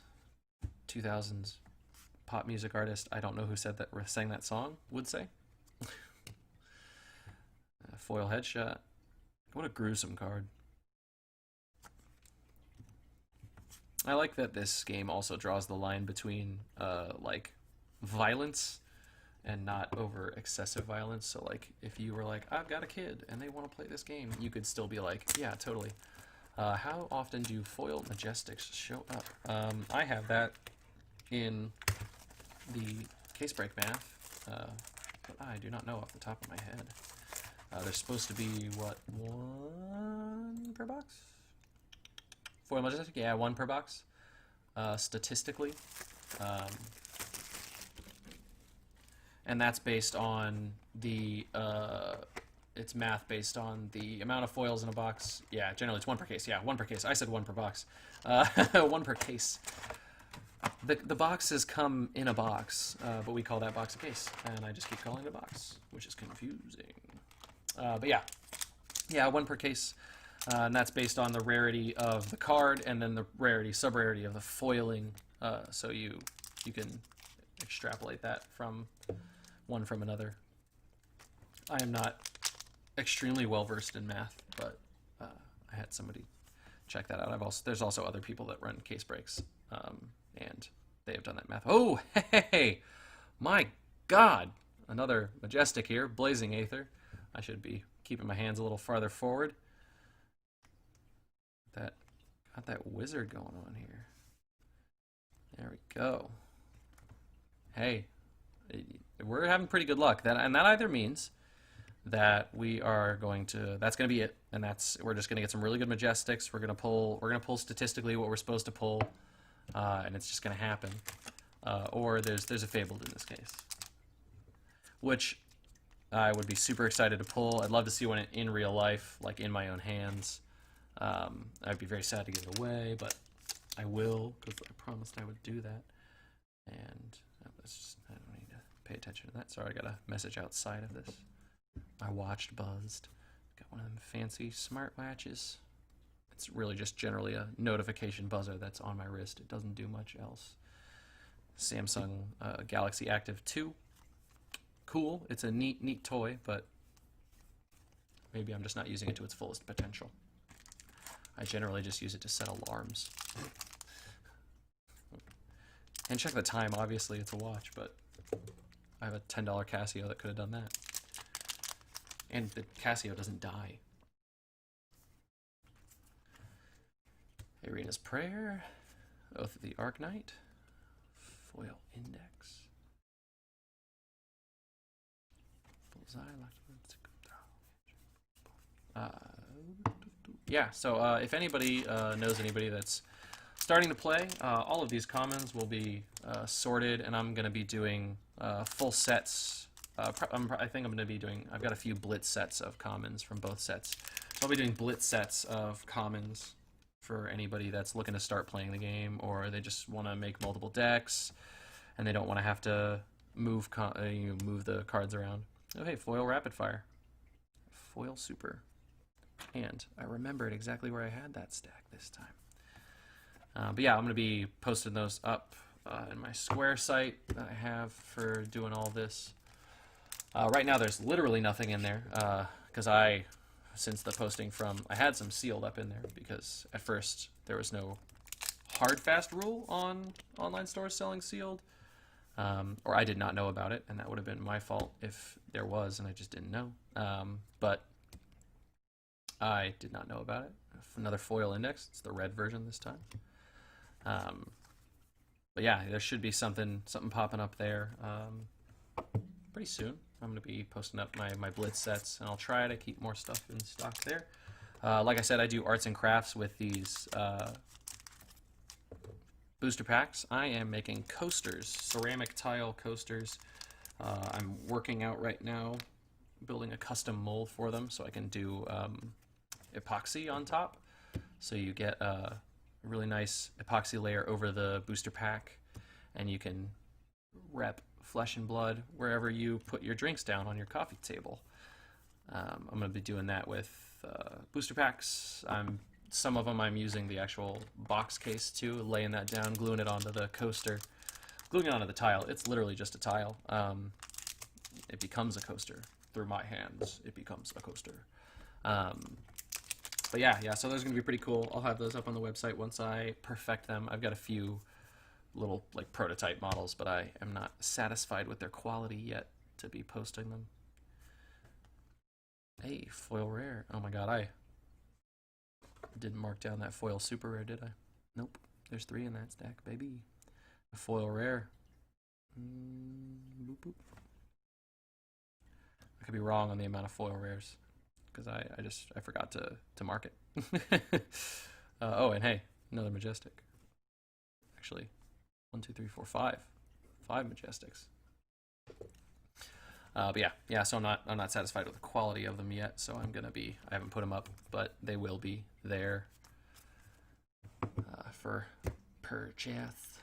2000s pop music artist, I don't know who said that, sang that song, would say. Foil headshot. What a gruesome card. I like that this game also draws the line between like violence and not over excessive violence. So like if you were like, I've got a kid and they want to play this game, you could still be like, yeah, totally. How often do foil majestics show up? I have that in the case break math, but I do not know off the top of my head. There's supposed to be, what, 1 per box? Foil majestic? Yeah, 1 per box. Statistically. And that's based on the, it's math based on the amount of foils in a box. Yeah, generally it's 1 per case. Yeah, 1 per case. I said 1 per box. 1 per case. The boxes come in a box, but we call that box a case. And I just keep calling it a box, which is confusing. But yeah, 1 per case. And that's based on the rarity of the card and then the rarity, sub-rarity of the foiling. So you can extrapolate that from one from another. I am not extremely well versed in math, but I had somebody check that out. There's also other people that run case breaks, and they have done that math. Oh, hey, my God, another majestic here, Blazing Aether. I should be keeping my hands a little farther forward. Got that wizard going on here. There we go. Hey, we're having pretty good luck. That either means that we are going to, that's going to be it. And we're just going to get some really good Majestics. We're going to pull statistically what we're supposed to pull, and it's just going to happen. Or there's a Fabled in this case, which I would be super excited to pull. I'd love to see one in real life, like in my own hands. I'd be very sad to give it away, but I will, because I promised I would do that. And I don't need to pay attention to that. Sorry, I got a message outside of this. My watch buzzed. Got one of them fancy smartwatches. It's really just generally a notification buzzer that's on my wrist. It doesn't do much else. Samsung Galaxy Active 2. Cool. It's a neat toy, but maybe I'm just not using it to its fullest potential. I generally just use it to set alarms. And check the time. Obviously, it's a watch, but I have a $10 Casio that could have done that. And the Casio doesn't die. Arena's Prayer, Oath of the Arc Knight, Foil Index, Bullseye, yeah, so if anybody knows anybody that's starting to play, all of these commons will be sorted, and I'm going to be doing full sets. I think I'm going to be doing, I've got a few Blitz sets of commons from both sets. So I'll be doing Blitz sets of commons for anybody that's looking to start playing the game, or they just want to make multiple decks, and they don't want to have to move the cards around. Oh, hey, Foil Rapid Fire. Foil Super. And I remembered exactly where I had that stack this time. But yeah, I'm going to be posting those up in my Square site that I have for doing all this. Right now there's literally nothing in there, because since the posting I had some sealed up in there, because at first there was no hard fast rule on online stores selling sealed, or I did not know about it, and that would have been my fault if there was and I just didn't know. But I did not know about it. Another foil index. It's the red version this time. But yeah, there should be something popping up there pretty soon. I'm going to be posting up my Blitz sets, and I'll try to keep more stuff in stock there. Like I said, I do arts and crafts with these booster packs. I am making coasters, ceramic tile coasters. I'm working out right now, building a custom mold for them so I can do epoxy on top. So you get a really nice epoxy layer over the booster pack, and you can rep flesh and blood wherever you put your drinks down on your coffee table. I'm going to be doing that with booster packs. Some of them I'm using the actual box case too, laying that down, gluing it onto the coaster, gluing it onto the tile. It's literally just a tile. It becomes a coaster. Through my hands, it becomes a coaster. But yeah, so those are going to be pretty cool. I'll have those up on the website once I perfect them. I've got a few little like prototype models, but I am not satisfied with their quality yet to be posting them. Hey, foil rare. Oh my god, I didn't mark down that foil super rare, did I? Nope. There's 3 in that stack, baby. A foil rare. Boop, boop. I could be wrong on the amount of foil rares, because I forgot to mark it. Oh, and hey, another Majestic. Actually, 1, 2, 3, 4, 5. 5 Majestics. But yeah. So I'm not satisfied with the quality of them yet. So I haven't put them up, but they will be there for purchase.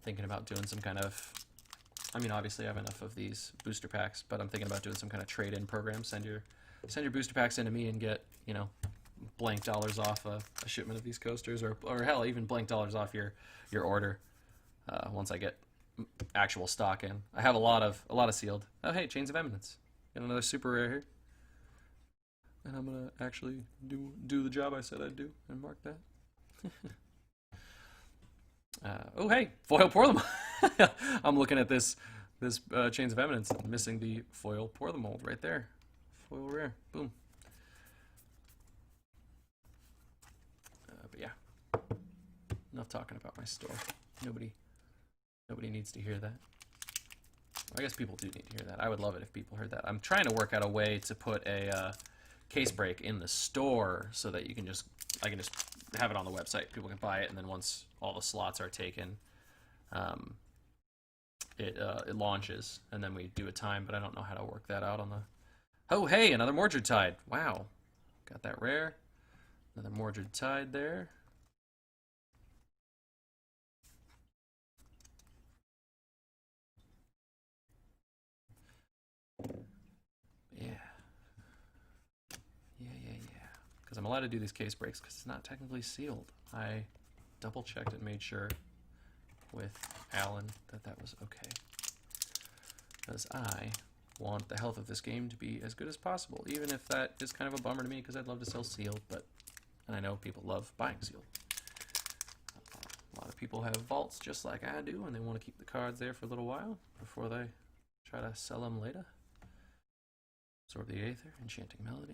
Thinking about doing some kind of. I mean, obviously I have enough of these booster packs, but I'm thinking about doing some kind of trade-in program. Send your booster packs into me and get blank dollars off a shipment of these coasters, or hell, even blank dollars off your order. Once I get actual stock in, I have a lot of sealed. Oh hey, Chains of Eminence, got another super rare here, and I'm gonna actually do the job I said I'd do and mark that. Oh hey, foil pour them. I'm looking at this Chains of Eminence, and missing the foil pour the mold right there. Foil rare, boom. But yeah, enough talking about my store. Nobody needs to hear that. I guess people do need to hear that. I would love it if people heard that. I'm trying to work out a way to put a case break in the store so that you can just, I can just have it on the website. People can buy it, and then once all the slots are taken, it launches, and then we do a time, but I don't know how to work that out on the... Oh, hey, another Mordred Tide. Wow. Got that rare. Another Mordred Tide there. Yeah. Because I'm allowed to do these case breaks because it's not technically sealed. I double-checked and made sure with Alan that that was okay. Because I want the health of this game to be as good as possible, even if that is kind of a bummer to me because I'd love to sell sealed, but... And I know people love buying sealed. A lot of people have vaults just like I do, and they want to keep the cards there for a little while before they try to sell them later. Absorb the Aether, Enchanting Melody.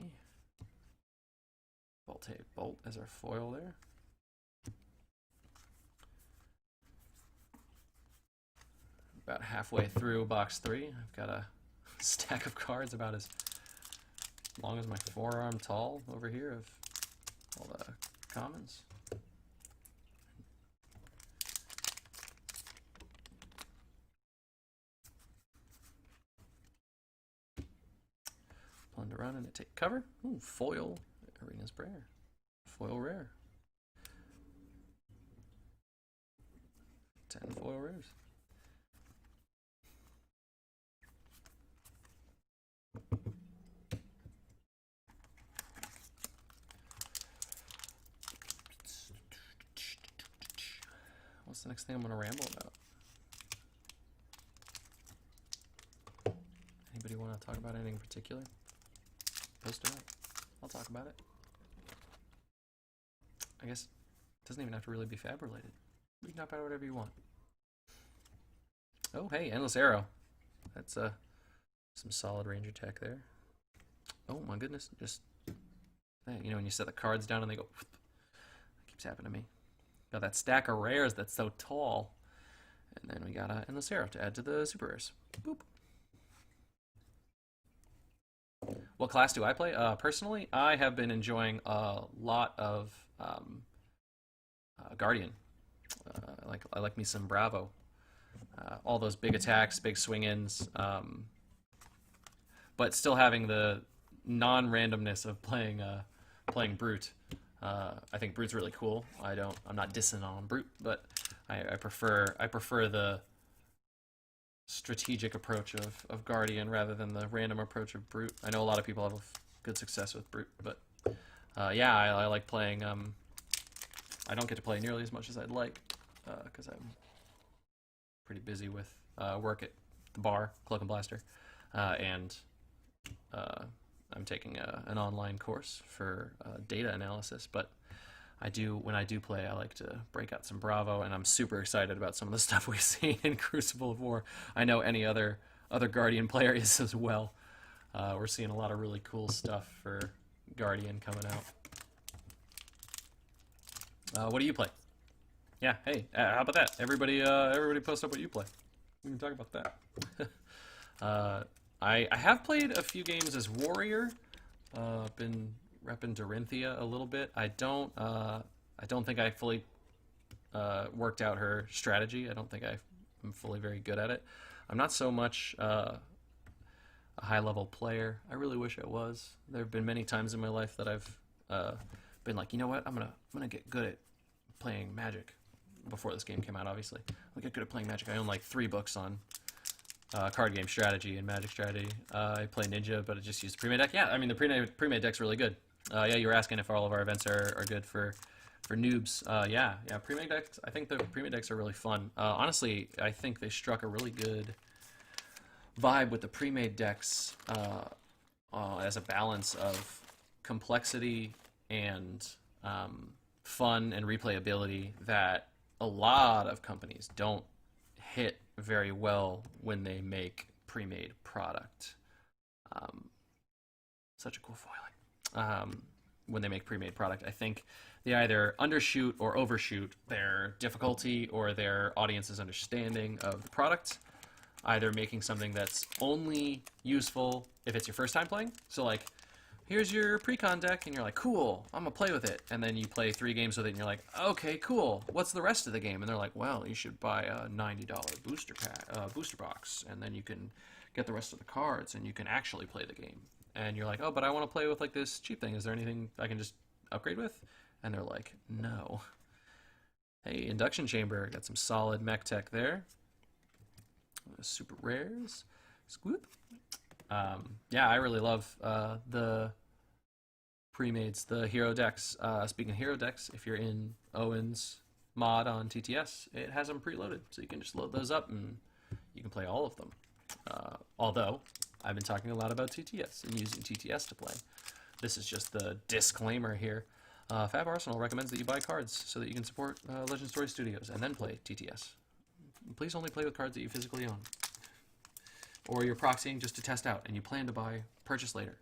Voltaic Bolt as our foil there. About halfway through box 3. I've got a stack of cards about as long as my forearm tall over here of all the commons. Plunder run and take cover. Ooh, foil. Arena's Prayer. Foil rare. 10 foil rares. What's the next thing I'm going to ramble about? Anybody want to talk about anything in particular? Post it up. I'll talk about it. I guess it doesn't even have to really be Fab related. You can talk about whatever you want. Oh, hey, Endless Arrow. That's some solid Ranger tech there. Oh my goodness, just you know when you set the cards down and they go. That keeps happening to me. Got that stack of rares that's so tall, and then we got Endless Arrow to add to the super rares. Boop. What class do I play? Personally, I have been enjoying a lot of Guardian. I like me some Bravo. All those big attacks, big swing-ins, but still having the non-randomness of playing Brute. I think Brute's really cool. I'm not dissing on Brute, but I prefer the strategic approach of Guardian rather than the random approach of Brute. I know a lot of people have good success with Brute, but yeah, I like playing. I don't get to play nearly as much as I'd like because I'm pretty busy with work at the bar, Cloak and Blaster, and I'm taking an online course for data analysis. But when I do play, I like to break out some Bravo, and I'm super excited about some of the stuff we've seen in Crucible of War. I know any other Guardian player is as well. We're seeing a lot of really cool stuff for Guardian coming out. What do you play? Yeah, hey, how about that? Everybody post up what you play. We can talk about that. I have played a few games as Warrior. Been repping Dorinthia a little bit. I don't think I fully worked out her strategy. I don't think I'm fully very good at it. I'm not so much a high-level player. I really wish I was. There have been many times in my life that I've been like, you know what, I'm gonna get good at playing Magic. Before this game came out, obviously, I'll get good at playing Magic. I own like 3 books on card game strategy and Magic strategy. I play Ninja, but I just use the pre-made deck. Yeah, I mean the pre-made deck's really good. Yeah, you were asking if all of our events are good for noobs. Yeah, pre-made decks. I think the pre-made decks are really fun. Honestly, I think they struck a really good vibe with the pre-made decks as a balance of complexity and fun and replayability that a lot of companies don't hit very well when they make pre-made product. Such a cool foiling. When they make pre-made product, I think they either undershoot or overshoot their difficulty or their audience's understanding of the product. either making something that's only useful if it's your first time playing. So like, here's your precon deck, and you're like, cool, I'm gonna play with it. And then you play 3 games with it, and you're like, okay, cool. What's the rest of the game? And they're like, well, you should buy a $90 booster pack, booster box, and then you can get the rest of the cards, and you can actually play the game. And you're like, oh, but I want to play with like this cheap thing. Is there anything I can just upgrade with? And they're like, no. Hey, induction chamber, got some solid mech tech there. Super rares. Scoop. Yeah, I really love the pre-mades, the hero decks. Speaking of hero decks, if you're in Owen's mod on TTS, it has them preloaded, so you can just load those up and you can play all of them. Although, I've been talking a lot about TTS and using TTS to play. This is just the disclaimer here. FabArsenal recommends that you buy cards so that you can support Legend Story Studios and then play TTS. Please only play with cards that you physically own. Or you're proxying just to test out and you plan to purchase later.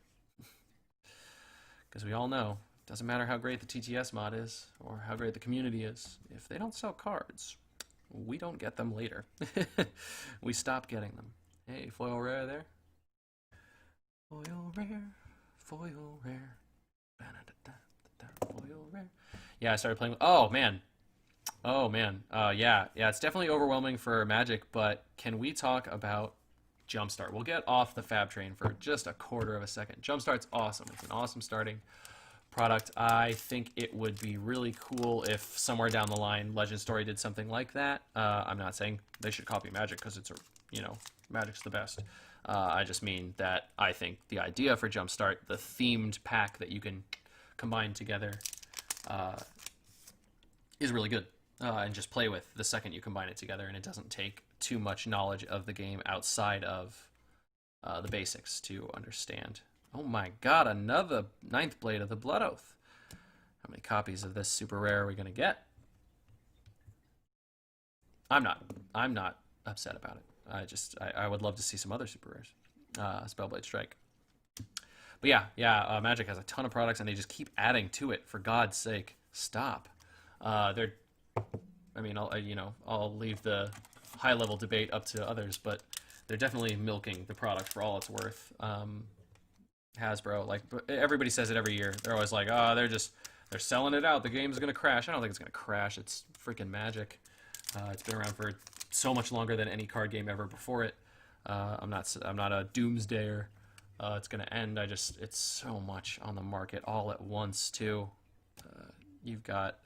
Because we all know, it doesn't matter how great the TTS mod is or how great the community is. If they don't sell cards, we don't get them later. We stop getting them. Hey, foil rare there. Foil rare, foil rare. Foil rare. Yeah, I started playing with... Oh, man. Yeah, it's definitely overwhelming for Magic, but can we talk about Jumpstart? We'll get off the Fab train for just a quarter of a second. Jumpstart's awesome. It's an awesome starting product. I think it would be really cool if somewhere down the line Legend Story did something like that. I'm not saying they should copy Magic because it's Magic's the best. I just mean that I think the idea for Jumpstart, the themed pack that you can combine together, is really good. And just play with the second you combine it together, and it doesn't take too much knowledge of the game outside of the basics to understand. Oh my god, another 9th Blade of the Blood Oath. How many copies of this super rare are we going to get? I'm not upset about it. I would love to see some other super rares. Spellblade Strike. But yeah, Magic has a ton of products, and they just keep adding to it. For God's sake, stop. I'll leave the high-level debate up to others, but they're definitely milking the product for all it's worth. Hasbro, like, everybody says it every year. They're always like, oh, they're selling it out. The game's gonna crash. I don't think it's gonna crash. It's freaking Magic. It's been around for so much longer than any card game ever before it. I'm not a doomsdayer. It's gonna end. It's so much on the market all at once too. You've got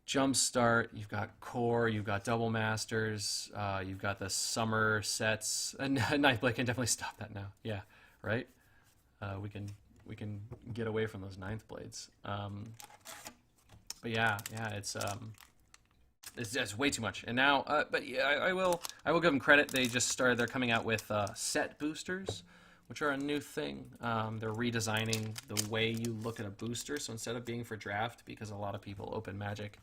Jumpstart, you've got Core, you've got Double Masters, you've got the summer sets. And Ninth Blade can definitely stop that now. Yeah, right. We can get away from those Ninth Blades. But yeah, it's way too much. And now, but yeah, I will give them credit. They're coming out with set boosters, which are a new thing. They're redesigning the way you look at a booster. So instead of being for draft, because a lot of people open Magic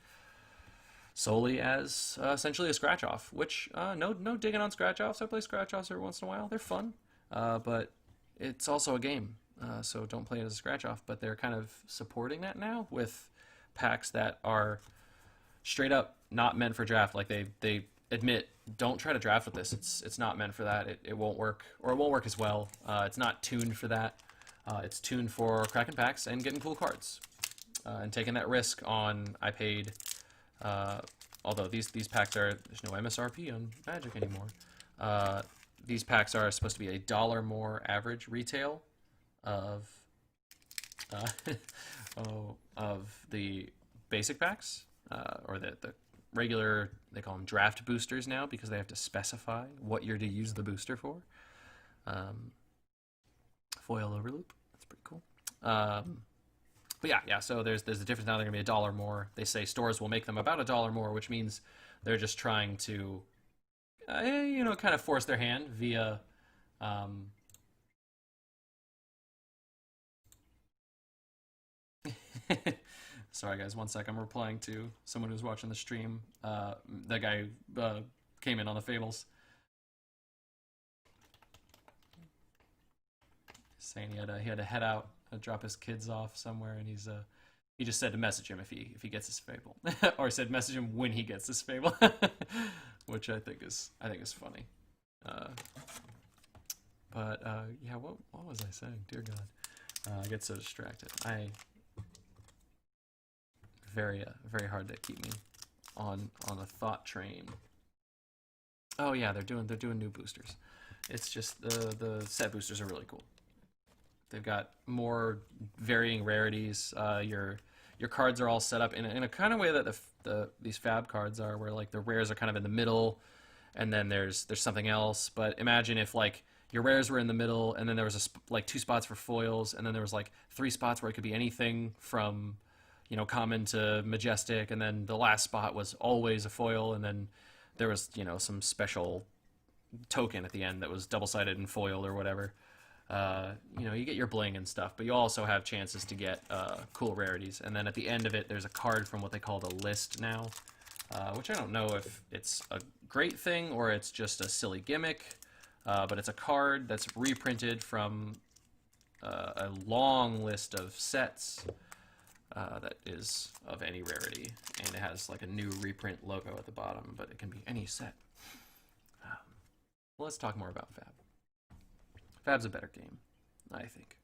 solely as essentially a scratch off, which no digging on scratch offs. I play scratch offs every once in a while. They're fun, but it's also a game. So don't play it as a scratch off. But they're kind of supporting that now with packs that are straight up not meant for draft. Like they admit, don't try to draft with this. It's not meant for that. It won't work, or it won't work as well. It's not tuned for that. It's tuned for cracking packs and getting cool cards, and taking that risk on. I paid, although these packs there's no MSRP on Magic anymore. These packs are supposed to be $1 more average retail of of the basic packs, or the regular, they call them draft boosters now because they have to specify what you're to use the booster for. Foil overloop, that's pretty cool. But yeah, so there's a difference now. They're going to be $1 more. They say stores will make them about $1 more, which means they're just trying to, kind of force their hand via, sorry guys, one sec. I'm replying to someone who's watching the stream. That guy came in on the Fables, saying he had to head out, drop his kids off somewhere, and he just said to message him if he gets his Fable, or he said message him when he gets his Fable. which I think is funny. Yeah, what was I saying? Dear God, I get so distracted. Very hard to keep me on a thought train. Oh yeah, they're doing new boosters. It's just the set boosters are really cool. They've got more varying rarities. Your cards are all set up in a kind of way that these fab cards are, where like the rares are kind of in the middle, and then there's something else. But imagine if like your rares were in the middle, and then there was like 2 spots for foils, and then there was like 3 spots where it could be anything from, you know, common to majestic, and then the last spot was always a foil, and then there was, you know, some special token at the end that was double-sided and foil or whatever. You know, you get your bling and stuff, but you also have chances to get cool rarities. And then at the end of it, there's a card from what they call the list now, which I don't know if it's a great thing or it's just a silly gimmick, but it's a card that's reprinted from a long list of sets that is of any rarity, and it has like a new reprint logo at the bottom, but it can be any set. Well, let's talk more about Fab. Fab's a better game, I think.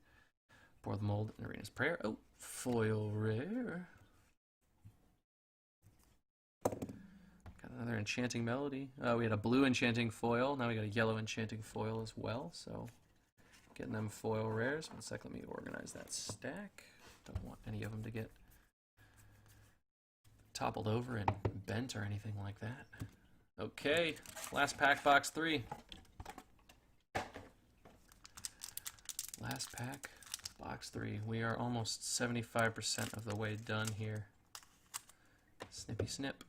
Pour the Mold in Arena's Prayer. Oh, foil rare. Got another Enchanting Melody. We had a blue Enchanting foil. Now we got a yellow Enchanting foil as well. So getting them foil rares. 1 sec, let me organize that stack. Don't want any of them to get toppled over and bent or anything like that. Okay, last pack, box 3. Last pack, box 3. We are almost 75% of the way done here. Snippy snip.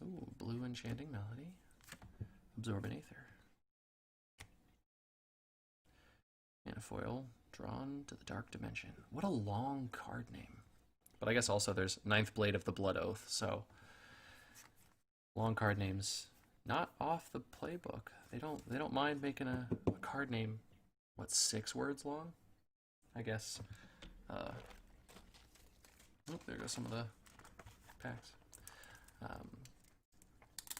Ooh, blue Enchanting Melody. Absorbent Aether. And a foil, Drawn to the Dark Dimension. What a long card name. But I guess also there's Ninth Blade of the Blood Oath, so long card names not off the playbook. They don't mind making a card name, what, 6 words long? I guess. Oh, there goes some of the packs. I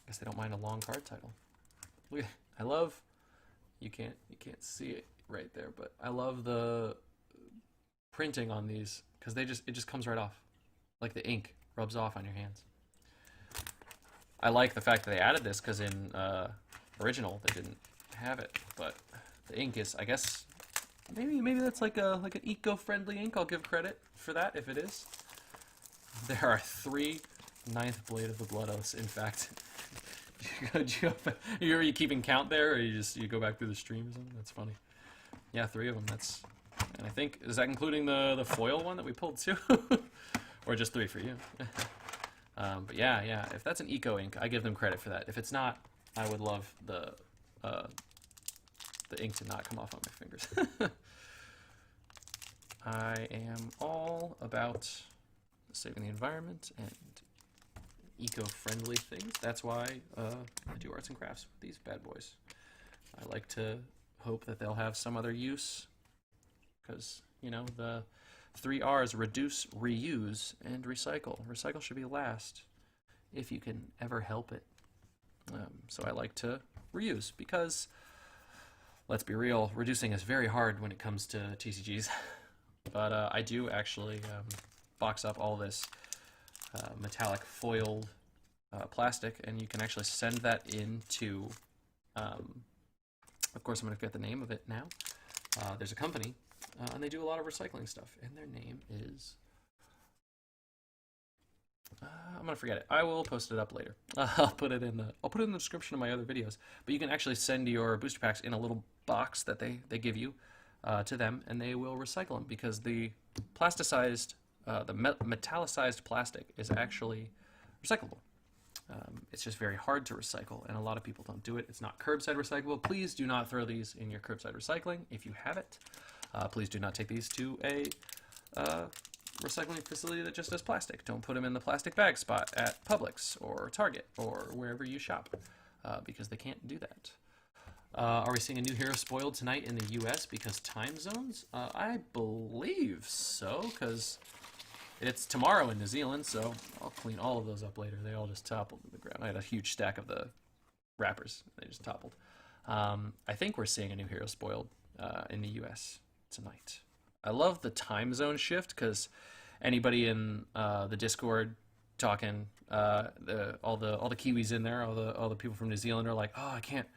guess they don't mind a long card title. Look, I love, you can't see it right there, but I love the printing on these, because it just comes right off. Like the ink rubs off on your hands. I like the fact that they added this, because in original they didn't have it, but the ink is, I guess, maybe that's like an eco-friendly ink. I'll give credit for that if it is. There are 3 Ninth Blade of the Blood Oaths, in fact. Are you keeping count there, or you go back through the stream or something? That's funny. Yeah, 3 of them. And I think, is that including the foil one that we pulled too, or just 3 for you? But yeah, if that's an eco ink, I give them credit for that. If it's not, I would love the ink to not come off on my fingers. I am all about saving the environment and eco-friendly things. That's why I do arts and crafts with these bad boys. I like to hope that they'll have some other use, because, you know, the 3 R's: reduce, reuse, and recycle. Recycle should be last if you can ever help it. So I like to reuse, because, let's be real, reducing is very hard when it comes to TCGs. But I do actually box up all this metallic foiled plastic, and you can actually send that into, of course I'm going to forget the name of it now. There's a company, and they do a lot of recycling stuff, and their name is, I'm going to forget it. I will post it up later. I'll put it in the description of my other videos. But you can actually send your booster packs in a little box that they give you to them, and they will recycle them, because the plasticized, the metallicized plastic is actually recyclable. It's just very hard to recycle, and a lot of people don't do it. It's not curbside recyclable. Please do not throw these in your curbside recycling if you have it. Please do not take these to a recycling facility that just does plastic. Don't put them in the plastic bag spot at Publix or Target or wherever you shop, because they can't do that. Are we seeing a new hero spoiled tonight in the U.S. because time zones? I believe so, because it's tomorrow in New Zealand, so I'll clean all of those up later. They all just toppled to the ground. I had a huge stack of the wrappers. They just toppled. I think we're seeing a new hero spoiled in the U.S. tonight. I love the time zone shift because anybody in the Discord talking, all the Kiwis in there, all the people from New Zealand are like, oh, I can't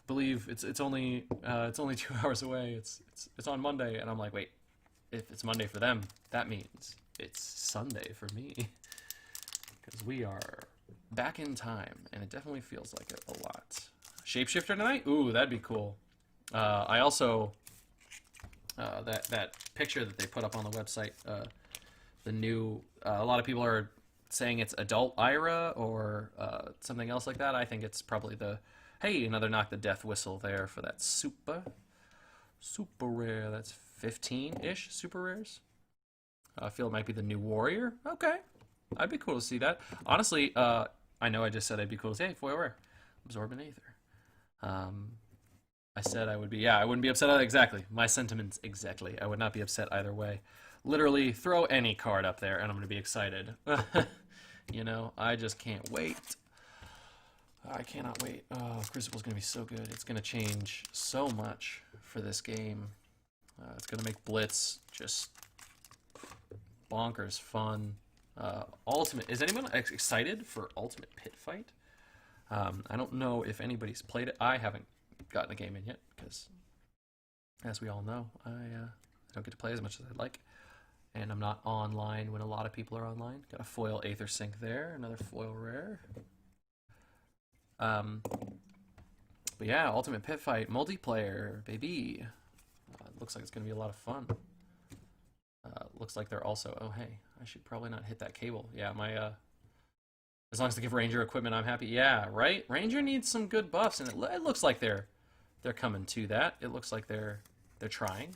believe it's only 2 hours away. It's on Monday, and I'm like, wait, if it's Monday for them, that means it's Sunday for me because we are back in time, and it definitely feels like it a lot. Shapeshifter tonight? Ooh, that'd be cool. I also that picture that they put up on the website, the new a lot of people are saying it's adult Ira or something else like that. I think it's probably the hey, another knock the death whistle there for that super rare. That's 15-ish super rares. I feel it might be the new warrior. Okay, I'd be cool to see that. Honestly, I know I just said I'd be cool to say, hey, foil rare, absorbent aether. I said I would be, yeah, I wouldn't be upset either. Exactly. My sentiments exactly. I would not be upset either way. Literally, throw any card up there, and I'm going to be excited. You know, I just can't wait. I cannot wait. Oh, Crucible's going to be so good. It's going to change so much for this game. It's going to make Blitz just bonkers fun. Ultimate. Is anyone excited for Ultimate Pit Fight? I don't know if anybody's played it. I haven't gotten the game in yet because, as we all know, I don't get to play as much as I'd like, and I'm not online when a lot of people are online. Got a foil Aether Sync there, another foil rare. But yeah, Ultimate Pit Fight multiplayer, baby. Looks like it's gonna be a lot of fun. Looks like they're also. Oh hey, I should probably not hit that cable. Yeah, my as long as they give Ranger equipment, I'm happy. Yeah, right. Ranger needs some good buffs, and it looks like they're coming to that. It looks like they're trying.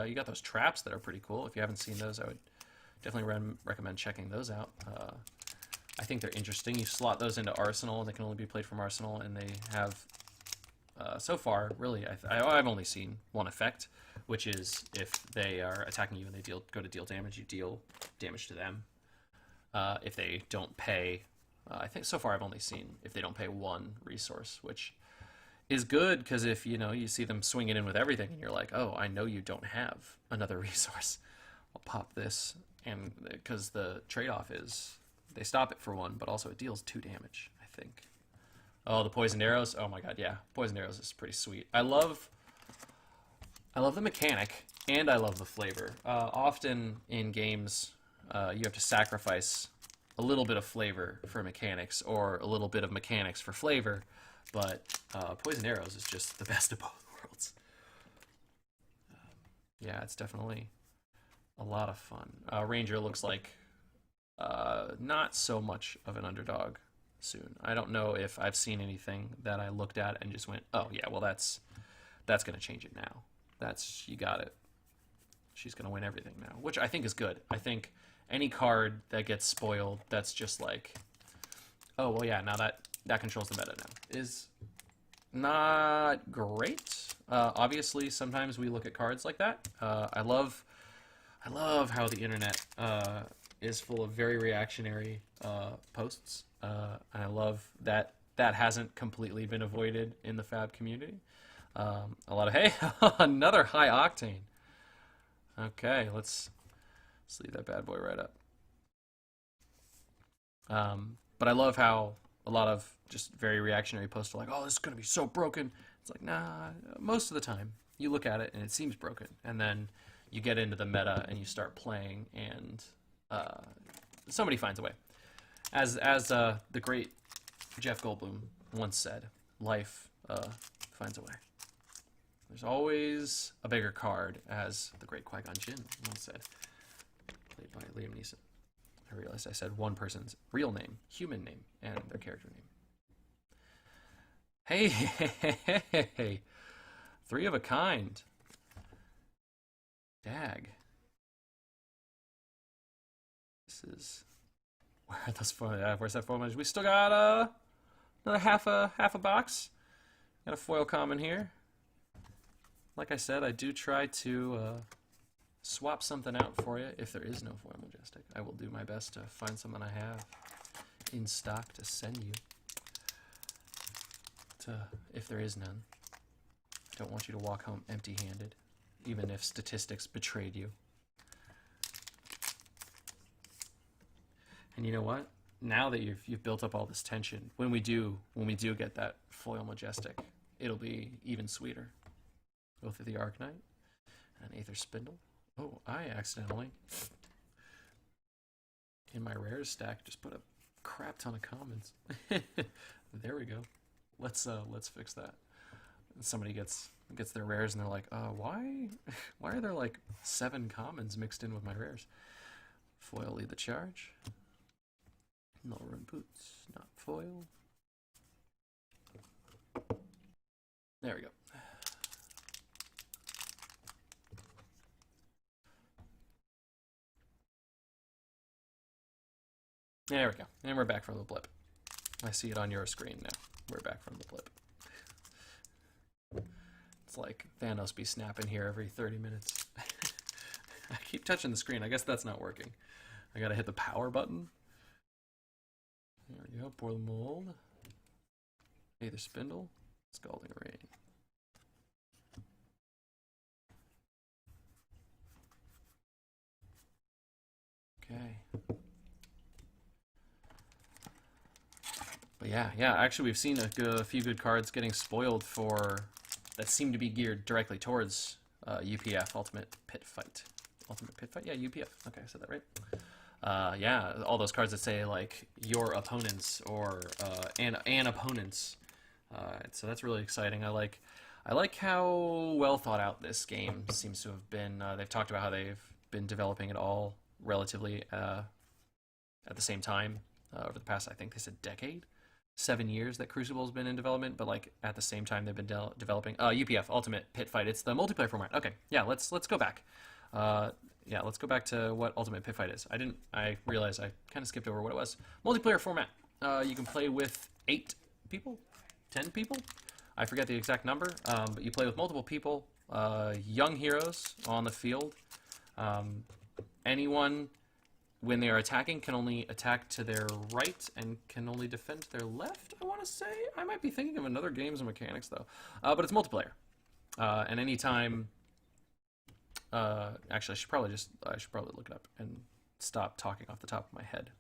You got those traps that are pretty cool. If you haven't seen those, I would definitely recommend checking those out. I think they're interesting. You slot those into Arsenal, and they can only be played from Arsenal, and they have so far really. I've only seen one effect, which is if they are attacking you and they go to deal damage, you deal damage to them. If they don't pay. I think so far I've only seen if they don't pay one resource, which is good because if you see them swing it in with everything and you're like, oh, I know you don't have another resource. I'll pop this, and because the trade-off is they stop it for one, but also it deals 2 damage, I think. Oh, the poisoned arrows. Oh my god, yeah, poisoned arrows is pretty sweet. I love the mechanic and I love the flavor. Often in games, you have to sacrifice a little bit of flavor for mechanics or a little bit of mechanics for flavor, but poisoned arrows is just the best of both worlds. Yeah, it's definitely a lot of fun. Ranger looks like not so much of an underdog soon. I don't know if I've seen anything that I looked at and just went, oh yeah, well that's going to change it now. You got it. She's going to win everything now, which I think is good. I think any card that gets spoiled, that's just like, oh, well, yeah, now that controls the meta now, is not great. Obviously, sometimes we look at cards like that. I love how the internet is full of very reactionary posts. And I love that hasn't completely been avoided in the Fab community. A lot of, hey, another high octane. Okay, let's leave that bad boy right up. But I love how a lot of just very reactionary posts are like, oh, this is going to be so broken. It's like, nah, most of the time you look at it and it seems broken. And then you get into the meta and you start playing and somebody finds a way. As the great Jeff Goldblum once said, life finds a way. There's always a bigger card, as the great Qui-Gon Jinn once said, played by Liam Neeson. I realized I said one person's real name, human name, and their character name. Hey, 3 of a kind. Dag. This is where are those where's that 4 minutes? We still got another half a box. Got a foil common here. Like I said, I do try to swap something out for you if there is no foil majestic. I will do my best to find someone I have in stock to send you. If there is none. I don't want you to walk home empty-handed, even if statistics betrayed you. And you know what? Now that you've built up all this tension, when we do get that foil majestic, it'll be even sweeter. Both of the Arcane and an Aether Spindle. Oh, I accidentally, in my rares stack, just put a crap ton of commons. There we go. Let's fix that. Somebody gets their rares and they're like, why are there like 7 commons mixed in with my rares? Foil lead the charge. Null rune boots, not foil. There we go. There we go. And we're back from the blip. I see it on your screen now. We're back from the blip. It's like Thanos be snapping here every 30 minutes. I keep touching the screen. I guess that's not working. I gotta hit the power button. There we go. Pour the mold. Aether Spindle. Scalding Rain. Okay. But yeah, actually we've seen a few good cards getting spoiled for that seem to be geared directly towards UPF, Ultimate Pit Fight. Ultimate Pit Fight? Yeah, UPF. Okay, I said that right. Yeah, all those cards that say like your opponents or an opponent's. So that's really exciting. I like how well thought out this game seems to have been. They've talked about how they've been developing it all relatively at the same time over the past, I think they said decade. 7 years that Crucible's been in development, but like at the same time they've been developing UPF Ultimate Pit Fight. It's the multiplayer format. Okay, yeah, let's go back. Yeah, let's go back to what Ultimate Pit Fight is. I realized I kind of skipped over what it was. Multiplayer format. You can play with 8 people, 10 people. I forget the exact number, but you play with multiple people. Young heroes on the field. Anyone, when they are attacking, can only attack to their right and can only defend to their left, I want to say. I might be thinking of another game's mechanics, though. But it's multiplayer. And anytime... actually, I should probably look it up and stop talking off the top of my head.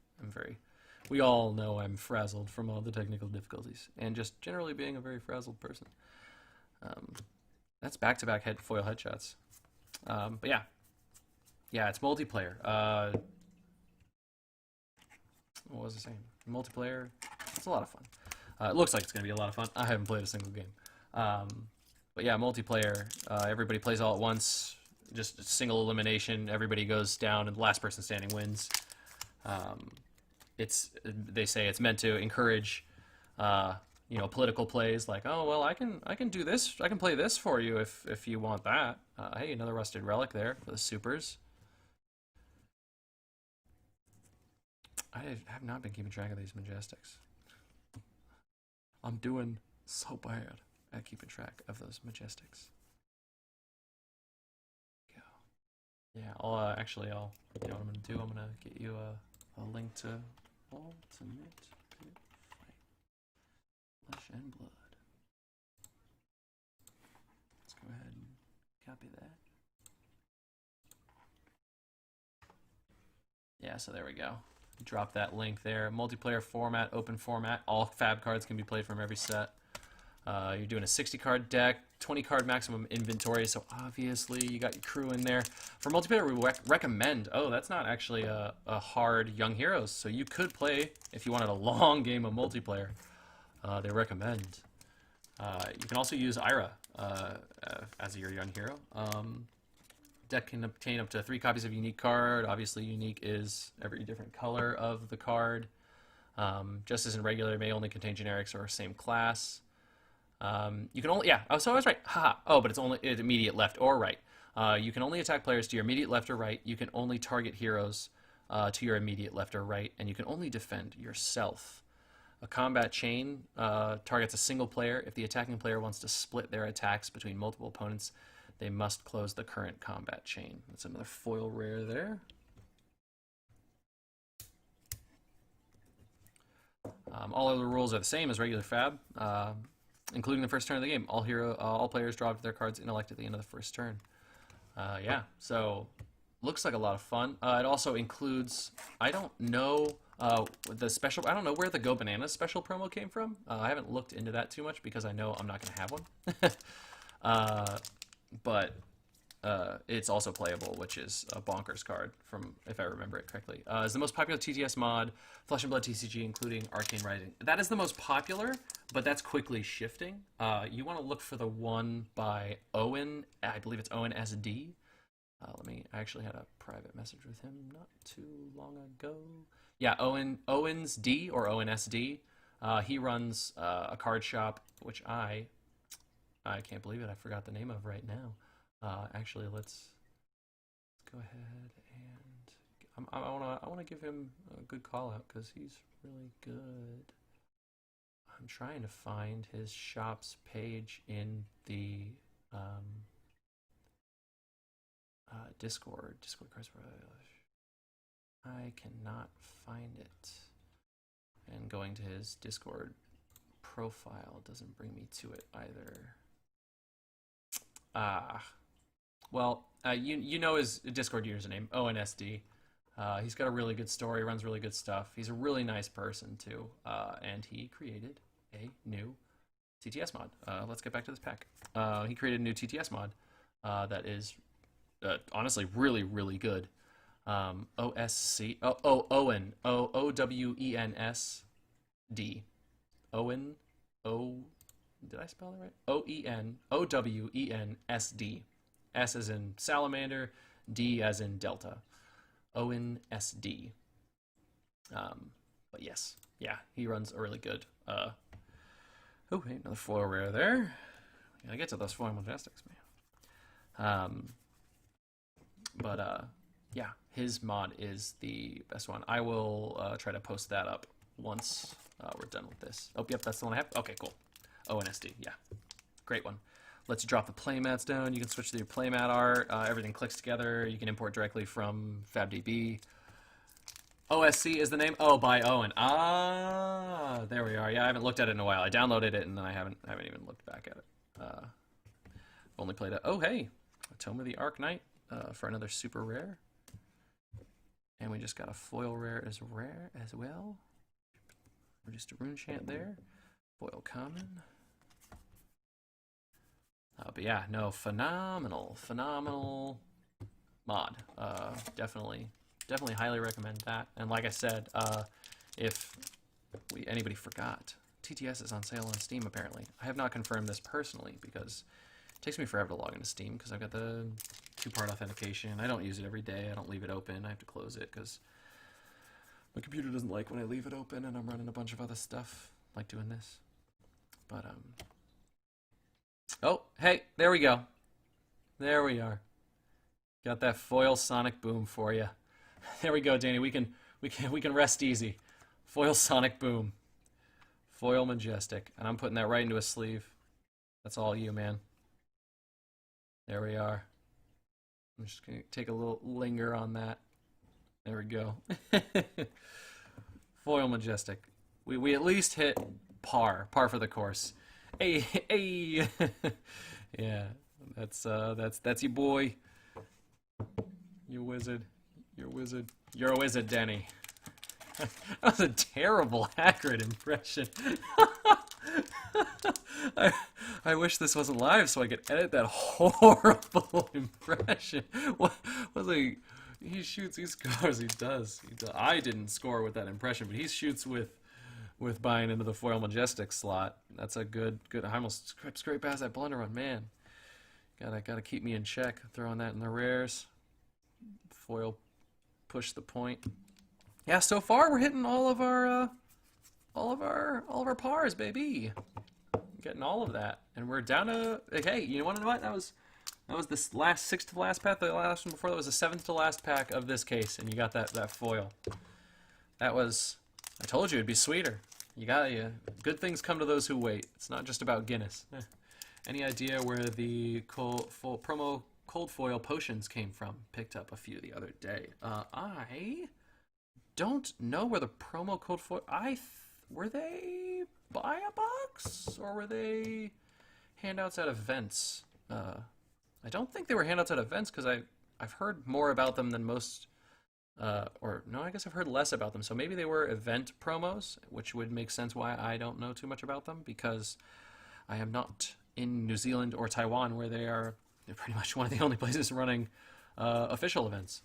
We all know I'm frazzled from all the technical difficulties, and just generally being a very frazzled person. That's back-to-back foil headshots. But yeah, it's multiplayer. What was I saying? Multiplayer. It's a lot of fun. It looks like it's going to be a lot of fun. I haven't played a single game. But yeah, multiplayer. Everybody plays all at once. Just single elimination. Everybody goes down, and the last person standing wins. They say it's meant to encourage, political plays. Like, oh well, I can do this. I can play this for you if you want that. Hey, another rusted relic there for the supers. I have not been keeping track of these majestics. I'm doing so bad at keeping track of those majestics. Yeah, you know what I'm gonna do? I'm gonna get you a link to Ultimate Pit Fight, Flesh and Blood. Let's go ahead and copy that. Yeah, so there we go. Drop that link there. Multiplayer format, open format. All Fab cards can be played from every set. You're doing a 60-card deck, 20-card maximum inventory, so obviously you got your crew in there. For multiplayer, we recommend... Oh, that's not actually a hard Young Heroes, so you could play, if you wanted a long game of multiplayer, they recommend. You can also use Ira as your Young Hero. Deck can obtain up to 3 copies of a unique card. Obviously, unique is every different color of the card. Just as in regular, it may only contain generics or same class. You can only, so I was right. Haha. Oh, but it's only immediate left or right. You can only attack players to your immediate left or right. You can only target heroes to your immediate left or right, and you can only defend yourself. A combat chain targets a single player. If the attacking player wants to split their attacks between multiple opponents, they must close the current combat chain. That's another foil rare there. All other rules are the same as regular Fab, including the first turn of the game. All players draw their cards intellect at the end of the first turn. Yeah, so looks like a lot of fun. It also includes, I don't know the special. I don't know where the Go Bananas special promo came from. I haven't looked into that too much because I know I'm not going to have one. But it's also playable, which is a bonkers card, from if I remember it correctly. It's the most popular TTS mod, Flesh and Blood TCG, including Arcane Rising. That is the most popular, but that's quickly shifting. You want to look for the one by Owen. I believe it's Owen SD. I actually had a private message with him not too long ago. Yeah, Owens D, or Owen SD. He runs a card shop, which I can't believe it. I forgot the name of right now. Actually, let's go ahead and I want to give him a good call out because he's really good. I'm trying to find his shop's page in the Discord cards. I cannot find it, and going to his Discord profile doesn't bring me to it either. Well, you know his Discord username, ONSD. He's got a really good story, runs really good stuff. He's a really nice person too, and he created a new TTS mod. Let's get back to this pack. He created a new TTS mod that is honestly really, really good. Owen, OWENSD. Owen, did I spell that right? OWENSD. S as in salamander, D as in delta. Owen SD. But yes, yeah, he runs a really good. Oh, hey, another foil rare there. Gotta get to those foil majestics, man. Yeah, his mod is the best one. I will try to post that up once we're done with this. Oh, yep, that's the one I have. Okay, cool. ONSD, yeah, great one. Lets you drop the playmats down. You can switch to your playmat art. Everything clicks together. You can import directly from FabDB. OSC is the name. Oh, by Owen. Ah, there we are. Yeah, I haven't looked at it in a while. I downloaded it and then I haven't even looked back at it. Only played it. Oh, hey, Tome of the Arc Knight for another super rare. And we just got a foil rare as well. Just a rune chant there. Foil common. But yeah, no, phenomenal mod. Definitely highly recommend that. And like I said, if anybody forgot, TTS is on sale on Steam apparently. I have not confirmed this personally because it takes me forever to log into Steam because I've got the two-part authentication. I don't use it every day. I don't leave it open. I have to close it because my computer doesn't like when I leave it open and I'm running a bunch of other stuff like doing this. But oh, hey, there we go. There we are. Got that foil sonic boom for you. There we go, Danny. We can rest easy. Foil sonic boom. Foil majestic. And I'm putting that right into a sleeve. That's all you, man. There we are. I'm just going to take a little linger on that. There we go. Foil majestic. We at least hit par for the course. Hey. Yeah, that's your boy. You wizard. You're a wizard. You're a wizard, Denny. That was a terrible Hagrid impression. I wish this wasn't live so I could edit that horrible impression. What was like? He shoots, he scores, he does. I didn't score with that impression, but he shoots with buying into the foil majestic slot. That's a good. I almost scraped past that blunder run, man. Gotta keep me in check. Throwing that in the rares. Foil, push the point. Yeah, so far we're hitting all of our pars, baby. Getting all of that, and we're down to. Hey, you want to know what? That was this last sixth to last pack. The last one before that was the seventh to last pack of this case, and you got that foil. That was. I told you it'd be sweeter. good things come to those who wait. It's not just about Guinness. Any idea where the promo cold foil potions came from? Picked up a few the other day. I don't know where the promo cold foil. Were they buy a box or were they handouts at events? I don't think they were handouts at events because I've heard more about them than most. Or no, I guess I've heard less about them. So maybe they were event promos, which would make sense why I don't know too much about them, because I am not in New Zealand or Taiwan, where they're pretty much one of the only places running official events.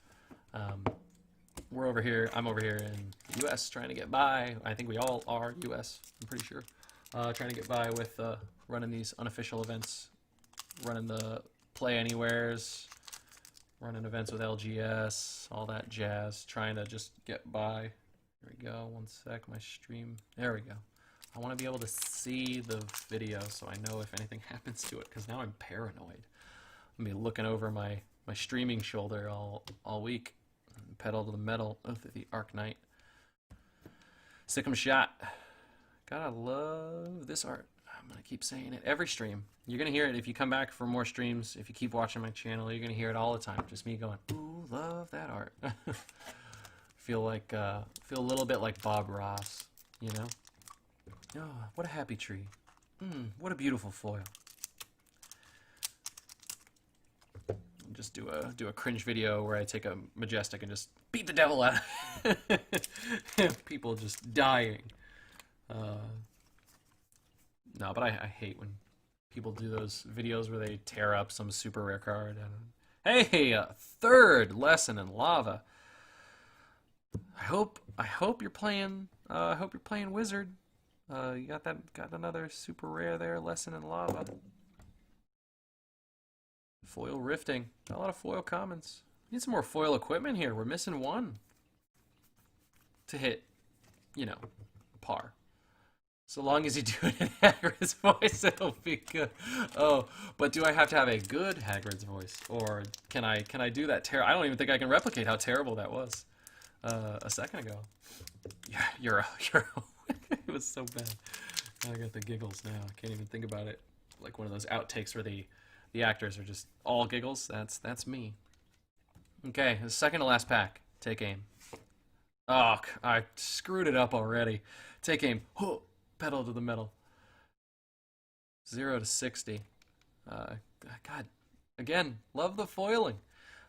We're over here. I'm over here in the U.S. trying to get by. I think we all are U.S. I'm pretty sure. Trying to get by with running these unofficial events, running the Play Anywheres, running events with LGS, all that jazz, trying to just get by. Here we go, one sec, my stream, there we go. I want to be able to see the video so I know if anything happens to it, because now I'm paranoid. I'm going to be looking over my streaming shoulder all week. Pedal to the metal of the Arcane. Sick'em shot. Gotta love this art. I'm going to keep saying it every stream. You're going to hear it if you come back for more streams. If you keep watching my channel, you're going to hear it all the time. Just me going, ooh, love that art. feel a little bit like Bob Ross, you know? Oh, what a happy tree. What a beautiful foil. Just do a cringe video where I take a Majestic and just beat the devil out of it. People just dying. No, but I hate when people do those videos where they tear up some super rare card. Hey, third lesson in lava. I hope you're playing. I hope you're playing Wizard. You got another super rare there. Lesson in lava. Foil rifting. Got a lot of foil commons. Need some more foil equipment here. We're missing one to hit, par. So long as you do it in Hagrid's voice, it'll be good. Oh, but do I have to have a good Hagrid's voice, or can I do that? I don't even think I can replicate how terrible that was a second ago. Yeah, you're. It was so bad. I got the giggles now. I can't even think about it. Like one of those outtakes where the actors are just all giggles. That's me. Okay, the second to last pack. Take aim. Oh, I screwed it up already. Take aim. Oh, pedal to the metal. 0 to 60. God, again, love the foiling.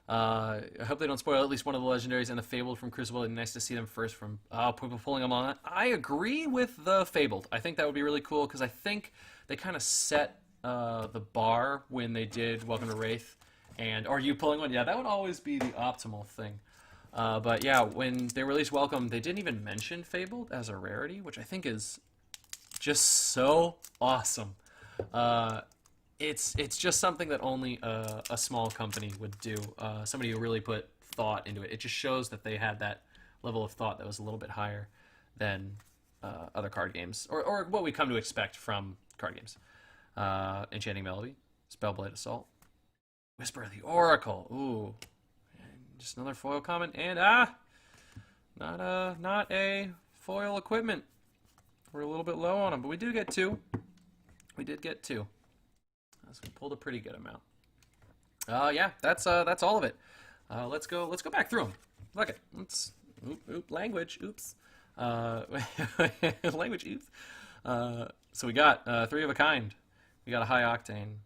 I hope they don't spoil at least one of the legendaries and the Fabled from Crucible. It'd be nice to see them first from people pulling them on. I agree with the Fabled. I think that would be really cool because I think they kind of set the bar when they did Welcome to Wraith. And are you pulling one? Yeah, that would always be the optimal thing. But yeah, when they released Welcome, they didn't even mention Fabled as a rarity, which I think is just so awesome. It's just something that only a small company would do. Somebody who really put thought into it. It just shows that they had that level of thought that was a little bit higher than other card games, or what we come to expect from card games. Enchanting Melody, Spellblade Assault, Whisper of the Oracle. Ooh, and just another foil common, and not a foil equipment. We're a little bit low on them, but we did get two. We did get two. So we pulled a pretty good amount. Yeah, that's all of it. Let's go back through them. Look it. Let's language. Oops. Language. Oops. So we got 3 of a kind. We got a high octane.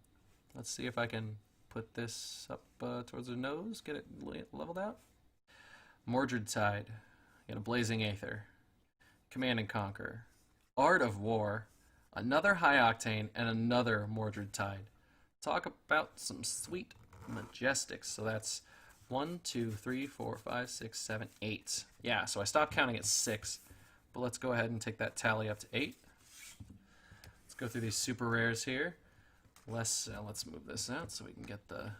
Let's see if I can put this up towards the nose. Get it leveled out. Mordred Tide. Got a Blazing Aether. Command and Conquer. Art of War. Another high octane and another Mordred Tide. Talk about some sweet Majestics. So that's 1, 2, 3, 4, 5, 6, 7, 8. Yeah, so I stopped counting at 6. But let's go ahead and take that tally up to 8. Let's go through these super rares here. Let's move this out so we can get the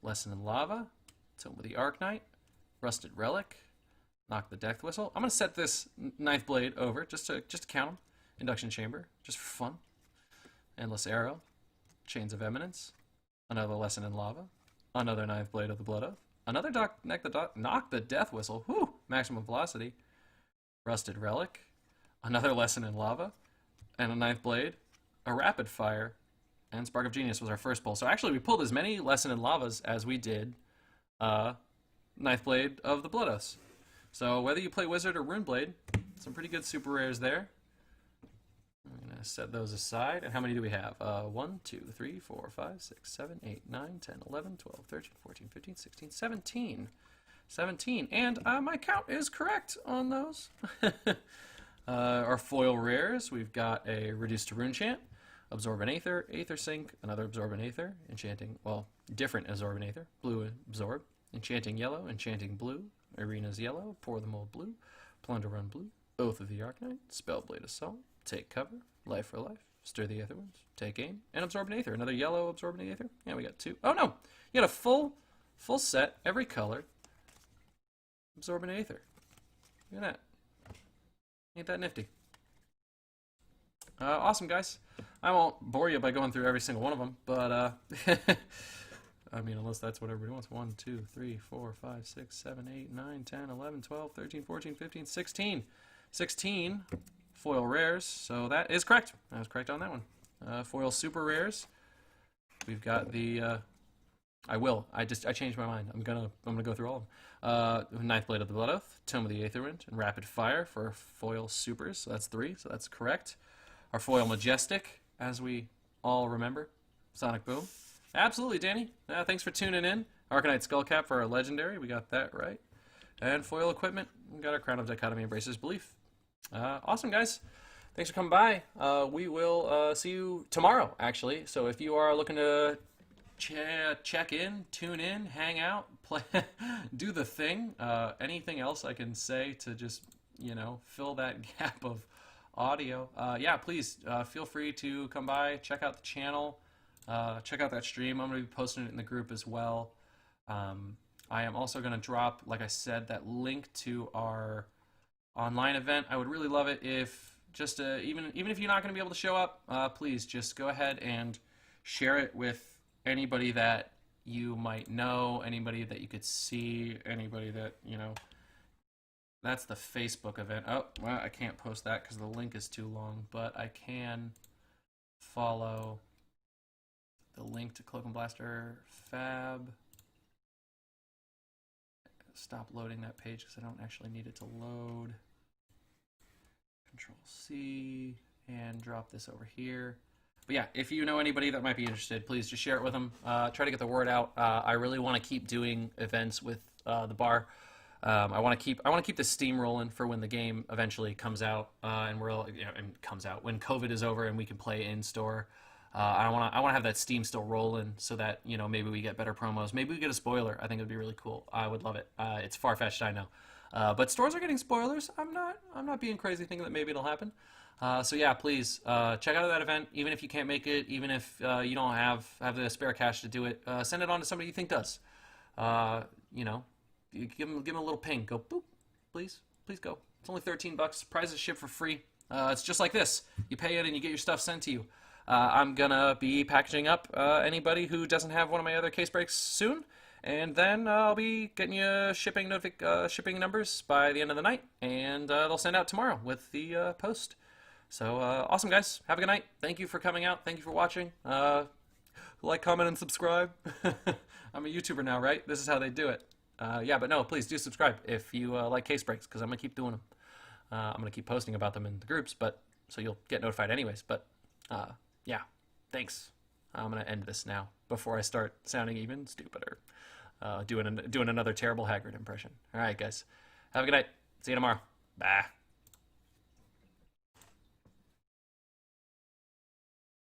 Lesson in Lava, Tome of the Arknight, Rusted Relic, Knock the Death Whistle. I'm gonna set this Ninth Blade over just to count them. Induction Chamber, just for fun. Endless Arrow, Chains of Eminence, another Lesson in Lava, another Ninth Blade of the Blood Oath, another Knock the Death Whistle, whoo, Maximum Velocity, Rusted Relic, another lesson in lava, and a ninth blade, a rapid fire, and Spark of Genius was our first pull. So actually, we pulled as many lesson in lavas as we did ninth blade of the Blood Oaths. So whether you play Wizard or Rune Blade, some pretty good super rares there. I'm going to set those aside. And how many do we have? 1, 2, 3, 4, 5, 6, 7, 8, 9, 10, 11, 12, 13, 14, 15, 16, 17. 17. And my count is correct on those. Our foil rares, we've got a Reduce to Rune Chant, Absorb an Aether, Aether Sink, another Absorb an Aether, Enchanting, well, different Absorb an Aether, Blue Absorb, Enchanting Yellow, Enchanting Blue, Arena's Yellow, Pour the Mold Blue, Plunder Run Blue, Oath of the Arcane, Spellblade Assault, Take Cover, Life for Life, Stir the Aether Winds, Take Aim, and Absorb an Aether. Another yellow Absorb an Aether. Yeah, we got 2. Oh no! You got a full set, every color, Absorb an Aether. Look at that. Ain't that nifty? Awesome, guys. I won't bore you by going through every single one of them, but I mean, unless that's what everybody wants. 1, 2, 3, 4, 5, 6, 7, 8, 9, 10, 11, 12, 13, 14, 15, 16. 16 foil rares, so that is correct. I was correct on that one. Foil super rares. We've got the I changed my mind. I'm gonna go through all of them. Ninth Blade of the Blood Oath, Tome of the Aetherwind, and Rapid Fire for foil supers. So that's 3. So that's correct. Our foil Majestic, as we all remember, Sonic Boom. Absolutely, Danny. Thanks for tuning in. Arcanite Skullcap for our legendary. We got that right. And foil equipment. We got our Crown of Dichotomy Embraces Belief. Awesome, guys. Thanks for coming by. We will see you tomorrow, actually. So if you are looking to check in, tune in, hang out, play, do the thing. Anything else I can say to just, fill that gap of audio? Yeah, please feel free to come by, check out the channel, check out that stream. I'm going to be posting it in the group as well. I am also going to drop, like I said, that link to our online event. I would really love it if just even if you're not going to be able to show up, please just go ahead and share it with anybody that you might know, anybody that you could see, anybody that, that's the Facebook event. Oh, well, I can't post that because the link is too long, but I can follow the link to Cloak and Blaster Fab. Stop loading that page because I don't actually need it to load. Control C and drop this over here. But yeah, if you know anybody that might be interested, please just share it with them. Try to get the word out. I really want to keep doing events with the bar. I want to keep the steam rolling for when the game eventually comes out, and comes out when COVID is over and we can play in store. I want to have that steam still rolling so that maybe we get better promos. Maybe we get a spoiler. I think it would be really cool. I would love it. It's far-fetched, I know, but stores are getting spoilers. I'm not being crazy thinking that maybe it'll happen. So yeah, please check out that event. Even if you can't make it, even if you don't have the spare cash to do it, send it on to somebody you think does. You give them a little ping. Go boop, please go. It's only $13. Prizes ship for free. It's just like this. You pay it and you get your stuff sent to you. I'm gonna be packaging up anybody who doesn't have one of my other case breaks soon, and then I'll be getting you shipping numbers by the end of the night, and they'll send out tomorrow with the post. So awesome, guys. Have a good night. Thank you for coming out. Thank you for watching. Like, comment, and subscribe. I'm a YouTuber now, right? This is how they do it. Yeah, but no, please do subscribe if you like case breaks, because I'm gonna keep doing them. I'm gonna keep posting about them in the groups, but so you'll get notified anyways. But yeah, thanks. I'm gonna end this now before I start sounding even stupider, doing another terrible Haggard impression. All right, guys, have a good night. See you tomorrow. Bye.